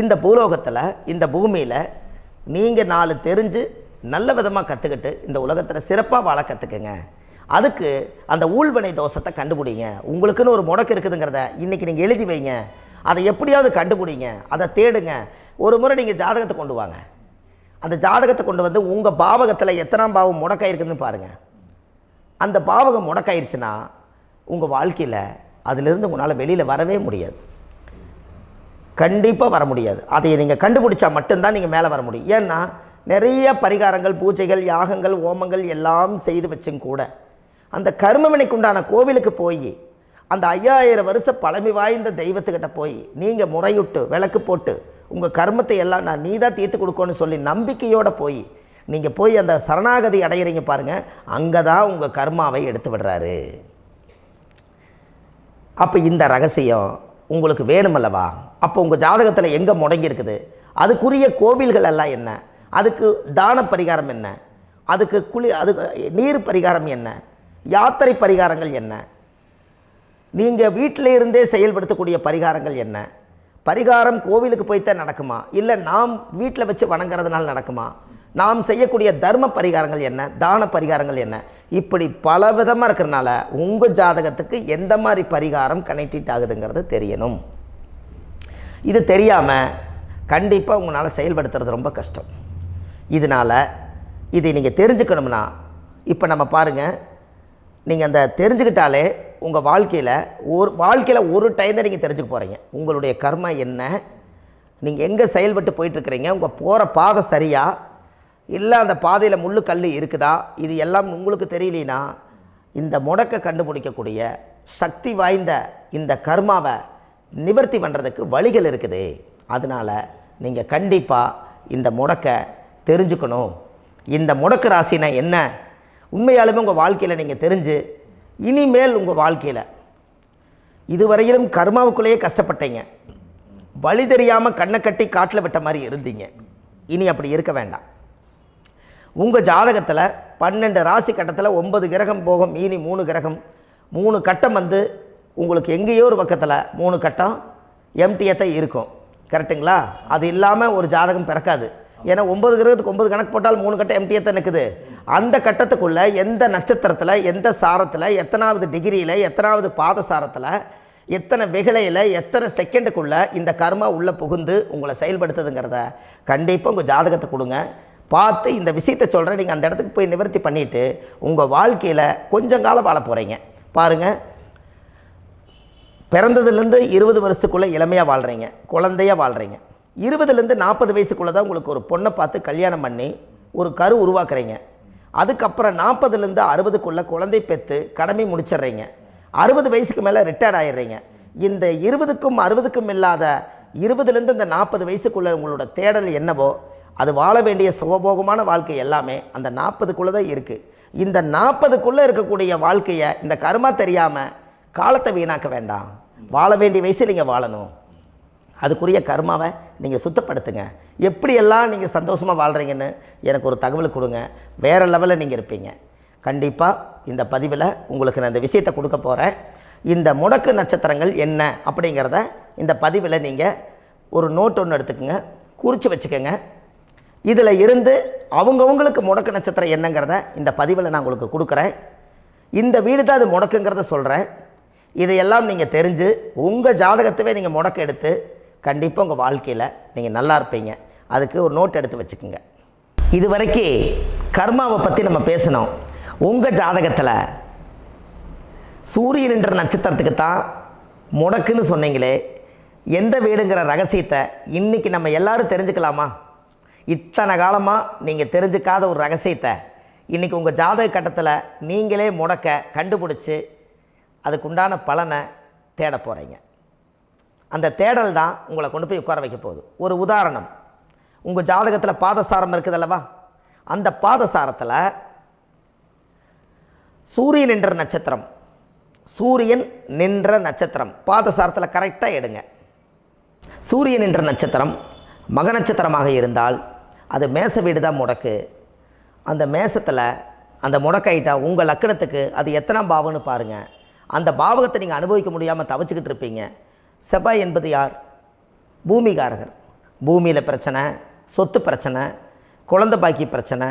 இந்த பூலோகத்தில் இந்த பூமியில் நீங்கள் 4 தெரிஞ்சு நல்ல விதமாக கற்றுக்கிட்டு இந்த உலகத்தில் சிறப்பாக வாழ கற்றுக்குங்க. அதுக்கு அந்த ஊழ்வினை தோஷத்தை கண்டுபிடிங்க. உங்களுக்குன்னு ஒரு முடக்கு இருக்குதுங்கிறத இன்றைக்கி நீங்கள் எழுதி வைங்க. அதை எப்படியாவது கண்டுபிடிங்க, அதை தேடுங்க. ஒரு முறை நீங்கள் ஜாதகத்தை கொண்டு வாங்க. அந்த ஜாதகத்தை கொண்டு வந்து உங்கள் பாவகத்தில் எத்தனாம் பாவம் முடக்காயிருக்குதுன்னு பாருங்கள். அந்த பாவகம் முடக்காயிருச்சுன்னா உங்கள் வாழ்க்கையில் அதிலிருந்து உங்களால் வெளியில் வரவே முடியாது, கண்டிப்பாக வர முடியாது. அதை நீங்கள் கண்டுபிடிச்சா மட்டும்தான் நீங்கள் மேலே வர முடியும். ஏன்னா நிறைய பரிகாரங்கள், பூஜைகள், யாகங்கள், ஓமங்கள் எல்லாம் செய்து வச்சும் கூட அந்த கர்மவினைக்கு உண்டான கோவிலுக்கு போய் அந்த 5000 வருஷ பழமை வாய்ந்த தெய்வத்துக்கிட்ட போய் நீங்கள் முறையிட்டு விளக்கு போட்டு உங்கள் கர்மத்தை எல்லாம் நான் நீ தான் தீர்த்து கொடுக்கணும்னு சொல்லி நம்பிக்கையோடு நீங்கள் போய் அந்த சரணாகதி அடையிறீங்க பாருங்கள், அங்கே தான் உங்கள் கர்மாவை எடுத்து விடுறாரு. அப்போ இந்த ரகசியம் உங்களுக்கு வேணுமல்லவா? அப்போ உங்கள் ஜாதகத்தில் எங்கே முடங்கி அதுக்குரிய கோவில்கள் எல்லாம் என்ன, அதுக்கு தான பரிகாரம் என்ன, அதுக்கு நீர் பரிகாரம் என்ன, யாத்திரை பரிகாரங்கள் என்ன, நீங்கள் வீட்டில் இருந்தே செயல்படுத்தக்கூடிய பரிகாரங்கள் என்ன, பரிகாரம் கோவிலுக்கு போய்த்தான் நடக்குமா, இல்லை நாம் வீட்டில் வச்சு வணங்குறதுனால நடக்குமா, நாம் செய்யக்கூடிய தர்ம பரிகாரங்கள் என்ன, தான பரிகாரங்கள் என்ன, இப்படி பல விதமாக இருக்கிறனால உங்கள் ஜாதகத்துக்கு எந்த மாதிரி பரிகாரம் கனெக்ட் ஆகுதுங்கிறது தெரியணும். இது தெரியாமல் கண்டிப்பாக உங்களால் செயல்படுத்துறது ரொம்ப கஷ்டம். இதனால் இதை நீங்கள் தெரிஞ்சுக்கணும்னா இப்போ நம்ம பாருங்கள், நீங்கள் அந்த தெரிஞ்சுக்கிட்டாலே உங்கள் வாழ்க்கையில் ஒரு டைம் தான் நீங்கள் தெரிஞ்சுக்க போகிறீங்க. உங்களுடைய கர்மா என்ன, நீங்கள் எங்கே செயல்பட்டு போயிட்டுருக்கிறீங்க, உங்கள் போகிற பாதை சரியா இல்லை அந்த பாதையில் முள்ளு கல் இருக்குதா, இது எல்லாம் உங்களுக்கு தெரியலனா இந்த முடக்கை கண்டுபிடிக்கக்கூடிய சக்தி வாய்ந்த இந்த கர்மாவை நிவர்த்தி பண்ணுறதுக்கு வழிகள் இருக்குது. அதனால் நீங்கள் கண்டிப்பாக இந்த முடக்கை தெரிஞ்சுக்கணும். இந்த முடக்கு ராசினா என்ன உண்மையாலுமே உங்கள் வாழ்க்கையில் நீங்கள் தெரிஞ்சு இனிமேல் உங்கள் வாழ்க்கையில் இதுவரையிலும் கர்மாவுக்குள்ளேயே கஷ்டப்பட்டீங்க, வழி தெரியாமல் கண்ணை கட்டி காட்டில் விட்ட மாதிரி இருந்தீங்க. இனி அப்படி இருக்க வேண்டாம். உங்கள் ஜாதகத்தில் 12 ராசி கட்டத்தில் 9 கிரகம் போகும், மீனி 3 கிரகம், 3 கட்டம் உங்களுக்கு எங்கேயோ ஒரு பக்கத்தில் 3 கட்டம் எம்டியாக தான் இருக்கும். கரெக்டுங்களா? அது இல்லாமல் ஒரு ஜாதகம் பிறக்காது. ஏன்னா 9 கிரகத்துக்கு 9 கணக்கு போட்டால் 3 கட்டம் எம்டியாக தான் நிற்குது. அந்த கட்டத்துக்குள்ளே எந்த நட்சத்திரத்தில், எந்த சாரத்தில், எத்தனாவது டிகிரியில், எத்தனாவது பாதசாரத்தில், எத்தனை வெகுளையில், எத்தனை செகண்டுக்குள்ளே இந்த கர்மா உள்ளே புகுந்து உங்களை செயல்படுத்துதுங்கிறத கண்டிப்பாக உங்கள் ஜாதகத்தை கொடுங்க. பார்த்து இந்த விஷயத்தை சொல்கிறேன், நீங்கள் அந்த இடத்துக்கு போய் நிவர்த்தி பண்ணிவிட்டு உங்கள் வாழ்க்கையில் கொஞ்சம் காலம் வாழ போகிறீங்க. பாருங்கள், பிறந்ததுலேருந்து 20 வருஷத்துக்குள்ளே இளமையாக வாழ்கிறீங்க, குழந்தையாக வாழ்கிறீங்க. 20லேருந்து 40 வயசுக்குள்ளே தான் உங்களுக்கு ஒரு பொண்ணை பார்த்து கல்யாணம் பண்ணி ஒரு கரு உருவாக்குறீங்க. அதுக்கப்புறம் 40லேருந்து 60க்குள்ளே குழந்தை பெற்று கடமை முடிச்சிடுறீங்க. 60 வயசுக்கு மேலே ரிட்டையர்ட் ஆகிடுறீங்க. இந்த 20க்கும் 60க்கும் இல்லாத 20லேருந்து இந்த 40 வயசுக்குள்ளே உங்களோட தேடல் என்னவோ அது வாழ வேண்டிய சுகபோகமான வாழ்க்கை எல்லாமே அந்த 40க்குள்ளே தான் இருக்குது. இந்த 40க்குள்ளே இருக்கக்கூடிய வாழ்க்கையை இந்த கர்மா தெரியாமல் காலத்தை வீணாக்க வேண்டாம். வாழ வேண்டிய வயசில் நீங்கள் வாழணும். அதுக்குரிய கர்மாவை நீங்கள் சுத்தப்படுத்துங்க. எப்படியெல்லாம் நீங்கள் சந்தோஷமாக வாழ்கிறீங்கன்னு எனக்கு ஒரு தகவல் கொடுங்க. வேறு லெவலில் நீங்கள் இருப்பீங்க. கண்டிப்பாக இந்த பதிவில் உங்களுக்கு நான் இந்த விஷயத்தை கொடுக்க போகிறேன். இந்த முடக்கு நட்சத்திரங்கள் என்ன அப்படிங்கிறத இந்த பதிவில் நீங்கள் ஒரு நோட் ஒன்று எடுத்துக்கோங்க, குறித்து வச்சுக்கோங்க. இதில் இருந்து அவங்கவுங்களுக்கு முடக்கு நட்சத்திரம் என்னங்கிறத இந்த பதிவில் நான் உங்களுக்கு கொடுக்குறேன். இந்த வீடு தான் அது முடக்குங்கிறத சொல்கிறேன். இதையெல்லாம் நீங்கள் தெரிஞ்சு உங்கள் ஜாதகத்தவே நீங்கள் முடக்கு எடுத்து கண்டிப்பாக உங்கள் வாழ்க்கையில் நீங்கள் நல்லா இருப்பீங்க. அதுக்கு ஒரு நோட் எடுத்து வச்சுக்கோங்க. இது வரைக்கும் கர்மாவை பற்றி நம்ம பேசினோம். உங்கள் ஜாதகத்தில் சூரியன் என்ற நட்சத்திரத்துக்கு தான் முடக்குன்னு சொன்னீங்களே, எந்த வீடுங்கிற ரகசியத்தை இன்றைக்கி நம்ம எல்லோரும் தெரிஞ்சுக்கலாமா? இத்தனை காலமாக நீங்கள் தெரிஞ்சுக்காத ஒரு ரகசியத்தை இன்றைக்கி உங்கள் ஜாதக கட்டத்தில் நீங்களே முடக்க கண்டுபிடிச்சி அதுக்குண்டான பலனை தேட போகிறீங்க. அந்த தேடல் தான் உங்களை கொண்டு போய் உட்கார வைக்க போகுது. ஒரு உதாரணம், உங்கள் ஜாதகத்தில் பாதசாரம் இருக்குது அல்லவா? அந்த பாதசாரத்தில் சூரியன் என்ற நட்சத்திரம், சூரியன் நின்ற நட்சத்திரம் பாதசாரத்தில் கரெக்டாக எடுங்க. சூரியன் என்ற நட்சத்திரம் மக நட்சத்திரமாக இருந்தால் அது மேச வீடு தான் முடக்கு. அந்த மேசத்தில் அந்த முடக்காயிட்டா உங்கள் லக்கணத்துக்கு அது எத்தனாம் பாவம்னு பாருங்கள். அந்த பாவகத்தை நீங்கள் அனுபவிக்க முடியாமல் தவிச்சுக்கிட்டு இருப்பீங்க. செவ்வாய் என்பது யார்? பூமிகாரகர். பூமியில் பிரச்சனை, சொத்து பிரச்சனை, குழந்தை பாக்கி பிரச்சனை,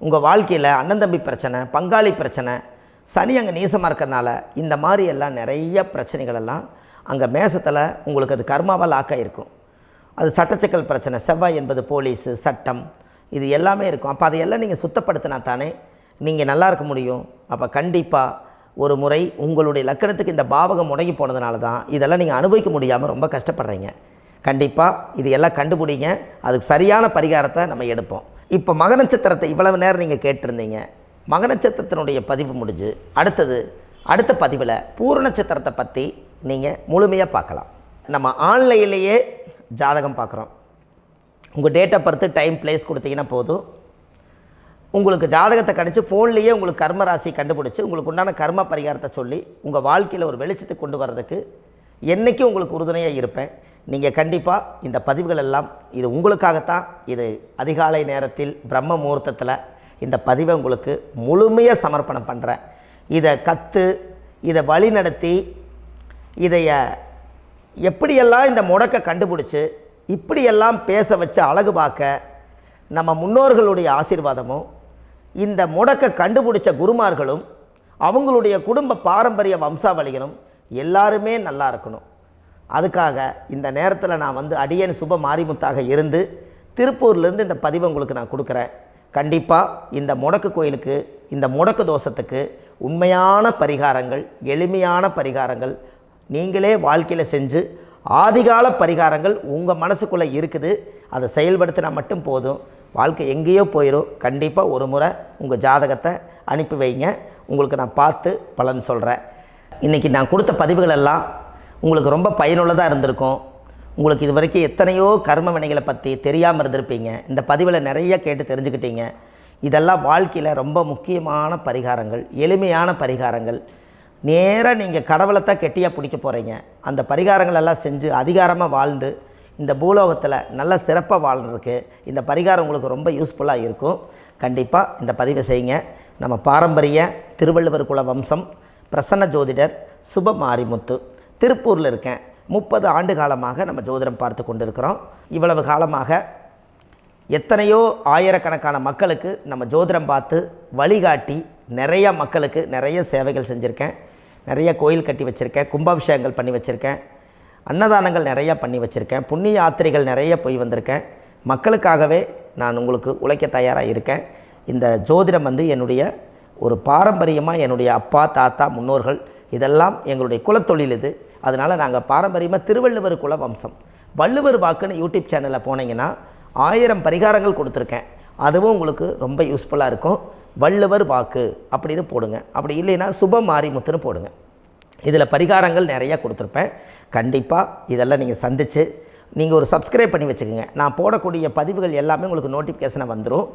உங்கள் வாழ்க்கையில் அண்ணன் தம்பி பிரச்சனை, பங்காளி பிரச்சனை, சனி அங்கே நீசமாக இருக்கிறனால இந்த மாதிரி எல்லாம் நிறைய பிரச்சனைகளெல்லாம் அங்கே மேசத்தில் உங்களுக்கு அது கர்மாவால் ஆக்காயிருக்கும். அது சட்டச்சிக்கல் பிரச்சனை. செவ்வாய் என்பது போலீஸு, சட்டம், இது எல்லாமே இருக்கும். அப்போ அதையெல்லாம் நீங்கள் சுத்தப்படுத்தினா தானே நீங்கள் நல்லா இருக்க முடியும். அப்போ கண்டிப்பாக ஒரு முறை உங்களுடைய லக்கணத்துக்கு இந்த பாவகம் முடங்கி போனதுனால தான் இதெல்லாம் நீங்கள் அனுபவிக்க முடியாமல் ரொம்ப கஷ்டப்படுறீங்க. கண்டிப்பாக இது எல்லாம் கண்டுபிடிங்க. அதுக்கு சரியான பரிகாரத்தை நம்ம எடுப்போம். இப்போ மக நட்சத்திரத்தை இவ்வளவு நேரம் நீங்கள் கேட்டிருந்தீங்க. மக நட்சத்திரத்தினுடைய பதிவு முடிஞ்சு அடுத்த பதிவில் பூர நட்சத்திரத்தை பற்றி நீங்கள் முழுமையாக பார்க்கலாம். நம்ம ஆன்லைன்லேயே ஜாதகம் பார்க்குறோம். உங்கள் date of birth, time, place கொடுத்தீங்கன்னா போதும். உங்களுக்கு ஜாதகத்தை கணிச்சு ஃபோன்லேயே உங்களுக்கு கர்ம ராசி கண்டுபிடிச்சி உங்களுக்கு உண்டான கர்ம பரிகாரத்தை சொல்லி உங்கள் வாழ்க்கையில் ஒரு வெளிச்சத்துக்கு கொண்டு வர்றதுக்கு என்றைக்கும் உங்களுக்கு உறுதுணையாக இருப்பேன். நீங்கள் கண்டிப்பாக இந்த பதிவுகள் எல்லாம் இது உங்களுக்காகத்தான். இது அதிகாலை நேரத்தில் பிரம்ம முகூர்த்தத்தில் இந்த பதிவை உங்களுக்கு முழுமையாக சமர்ப்பணம் பண்ணுறேன். இதை இதை வழி நடத்தி இதைய எப்படியெல்லாம் இந்த முடக்கை கண்டுபிடிச்சி இப்படியெல்லாம் பேச வச்சு அழகு பார்க்க நம்ம முன்னோர்களுடைய ஆசீர்வாதமும் இந்த முடக்கை கண்டுபிடிச்ச குருமார்களும் அவங்களுடைய குடும்ப பாரம்பரிய வம்சாவளிகளும் எல்லாருமே நல்லா இருக்கணும். அதுக்காக இந்த நேரத்தில் நான் அடியேன் சுப மாரிமுத்தாக இருந்து திருப்பூர்லேருந்து இந்த பதிவை உங்களுக்கு நான் கொடுக்குறேன். கண்டிப்பாக இந்த முடக்கு கோயிலுக்கு, இந்த முடக்கு தோஷத்துக்கு உண்மையான பரிகாரங்கள், எளிமையான பரிகாரங்கள் நீங்களே வாழ்க்கையில் செஞ்சு ஆதிகால பரிகாரங்கள் உங்கள் மனசுக்குள்ளே இருக்குது. அதை செயல்படுத்தினா மட்டும் போதும், வாழ்க்கை எங்கேயோ போயிடும். கண்டிப்பாக ஒரு முறை உங்கள் ஜாதகத்தை அனுப்பி வைங்க, உங்களுக்கு நான் பார்த்து பலன் சொல்கிறேன். இன்றைக்கி நான் கொடுத்த பதிவுகள் எல்லாம் உங்களுக்கு ரொம்ப பயனுள்ளதாக இருந்திருக்கும். உங்களுக்கு இது வரைக்கும் எத்தனையோ கர்ம வினைகளை பற்றி தெரியாமல் இருந்திருப்பீங்க. இந்த பதிவில் நிறைய கேட்டு தெரிஞ்சுக்கிட்டீங்க. இதெல்லாம் வாழ்க்கையில் ரொம்ப முக்கியமான பரிகாரங்கள், எளிமையான பரிகாரங்கள். நேராக நீங்கள் கடவுளைத்தான் கெட்டியாக பிடிக்க போகிறீங்க. அந்த பரிகாரங்கள் எல்லாம் செஞ்சு அதிகாரமாக வாழ்ந்து இந்த பூலோகத்தில் நல்ல சிறப்பாக வாழ்றதுக்கு இந்த பரிகாரம் உங்களுக்கு ரொம்ப யூஸ்ஃபுல்லாக இருக்கும். கண்டிப்பாக இந்த பதிவை செய்யுங்க. நம்ம பாரம்பரிய திருவள்ளுவர் குல வம்சம், பிரசன்ன ஜோதிடர் சுப மாரிமுத்து, திருப்பூரில் இருக்கேன். 30 ஆண்டு காலமாக நம்ம ஜோதிடம் பார்த்து கொண்டு இருக்கிறோம். இவ்வளவு காலமாக எத்தனையோ ஆயிரக்கணக்கான மக்களுக்கு நம்ம ஜோதிடம் பார்த்து வழிகாட்டி நிறைய மக்களுக்கு நிறைய சேவைகள் செஞ்சுருக்கேன். நிறைய கோயில் கட்டி வச்சுருக்கேன், கும்பாபிஷேகங்கள் பண்ணி வச்சுருக்கேன், அன்னதானங்கள் நிறையா பண்ணி வச்சுருக்கேன், புண்ணிய யாத்திரைகள் நிறைய போய் வந்திருக்கேன். மக்களுக்காகவே நான் உங்களுக்கு உழைக்க தயாராக இருக்கேன். இந்த ஜோதிடம் என்னுடைய ஒரு பாரம்பரியமாக என்னுடைய அப்பா, தாத்தா, முன்னோர்கள் இதெல்லாம் எங்களுடைய குலத்தொழில் இது. அதனால் நாங்கள் பாரம்பரியமாக திருவள்ளுவர் குல வம்சம். வள்ளுவர் வாக்குன்னு யூடியூப் சேனலில் போனீங்கன்னா 1000 பரிகாரங்கள் கொடுத்துருக்கேன். அதுவும் உங்களுக்கு ரொம்ப யூஸ்ஃபுல்லாக இருக்கும். வள்ளுவர் வாக்கு அப்படின்னு போடுங்க. அப்படி இல்லைன்னா சுப மாரிமுத்துன்னு போடுங்க. இதில் பரிகாரங்கள் நிறையா கொடுத்துருப்பேன். கண்டிப்பாக இதெல்லாம் நீங்கள் சந்தித்து நீங்கள் ஒரு சப்ஸ்கிரைப் பண்ணி வச்சுக்கோங்க. நான் போடக்கூடிய பதிவுகள் எல்லாமே உங்களுக்கு நோட்டிஃபிகேஷனை வந்துடும்.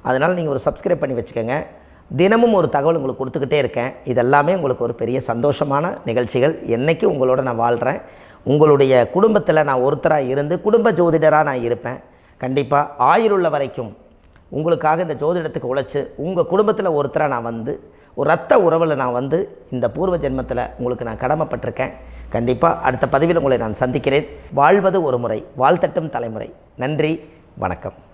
அதனால் நீங்கள் ஒரு சப்ஸ்கிரைப் பண்ணி வச்சுக்கோங்க. தினமும் ஒரு தகவல் உங்களுக்கு கொடுத்துக்கிட்டே இருக்கேன். இதெல்லாமே உங்களுக்கு ஒரு பெரிய சந்தோஷமான நிகழ்ச்சிகள். என்றைக்கும் உங்களோட நான் வாழ்கிறேன். உங்களுடைய குடும்பத்தில் நான் ஒருத்தராக இருந்து குடும்ப ஜோதிடராக நான் இருப்பேன். கண்டிப்பாக ஆயுளுள்ள வரைக்கும் உங்களுக்காக இந்த ஜோதிடத்துக்கு உழைச்சி உங்கள் குடும்பத்தில் ஒருத்தராக நான் வந்து ஒரு ரத்த உறவில் நான் வந்து இந்த பூர்வ ஜென்மத்தில் உங்களுக்கு நான் கடமைப்பட்டிருக்கேன். கண்டிப்பாக அடுத்த பதிவில் உங்களை நான் சந்திக்கிறேன். வாழ்வது ஒரு முறை, வாழ்த்தட்டும் தலைமுறை. நன்றி, வணக்கம்.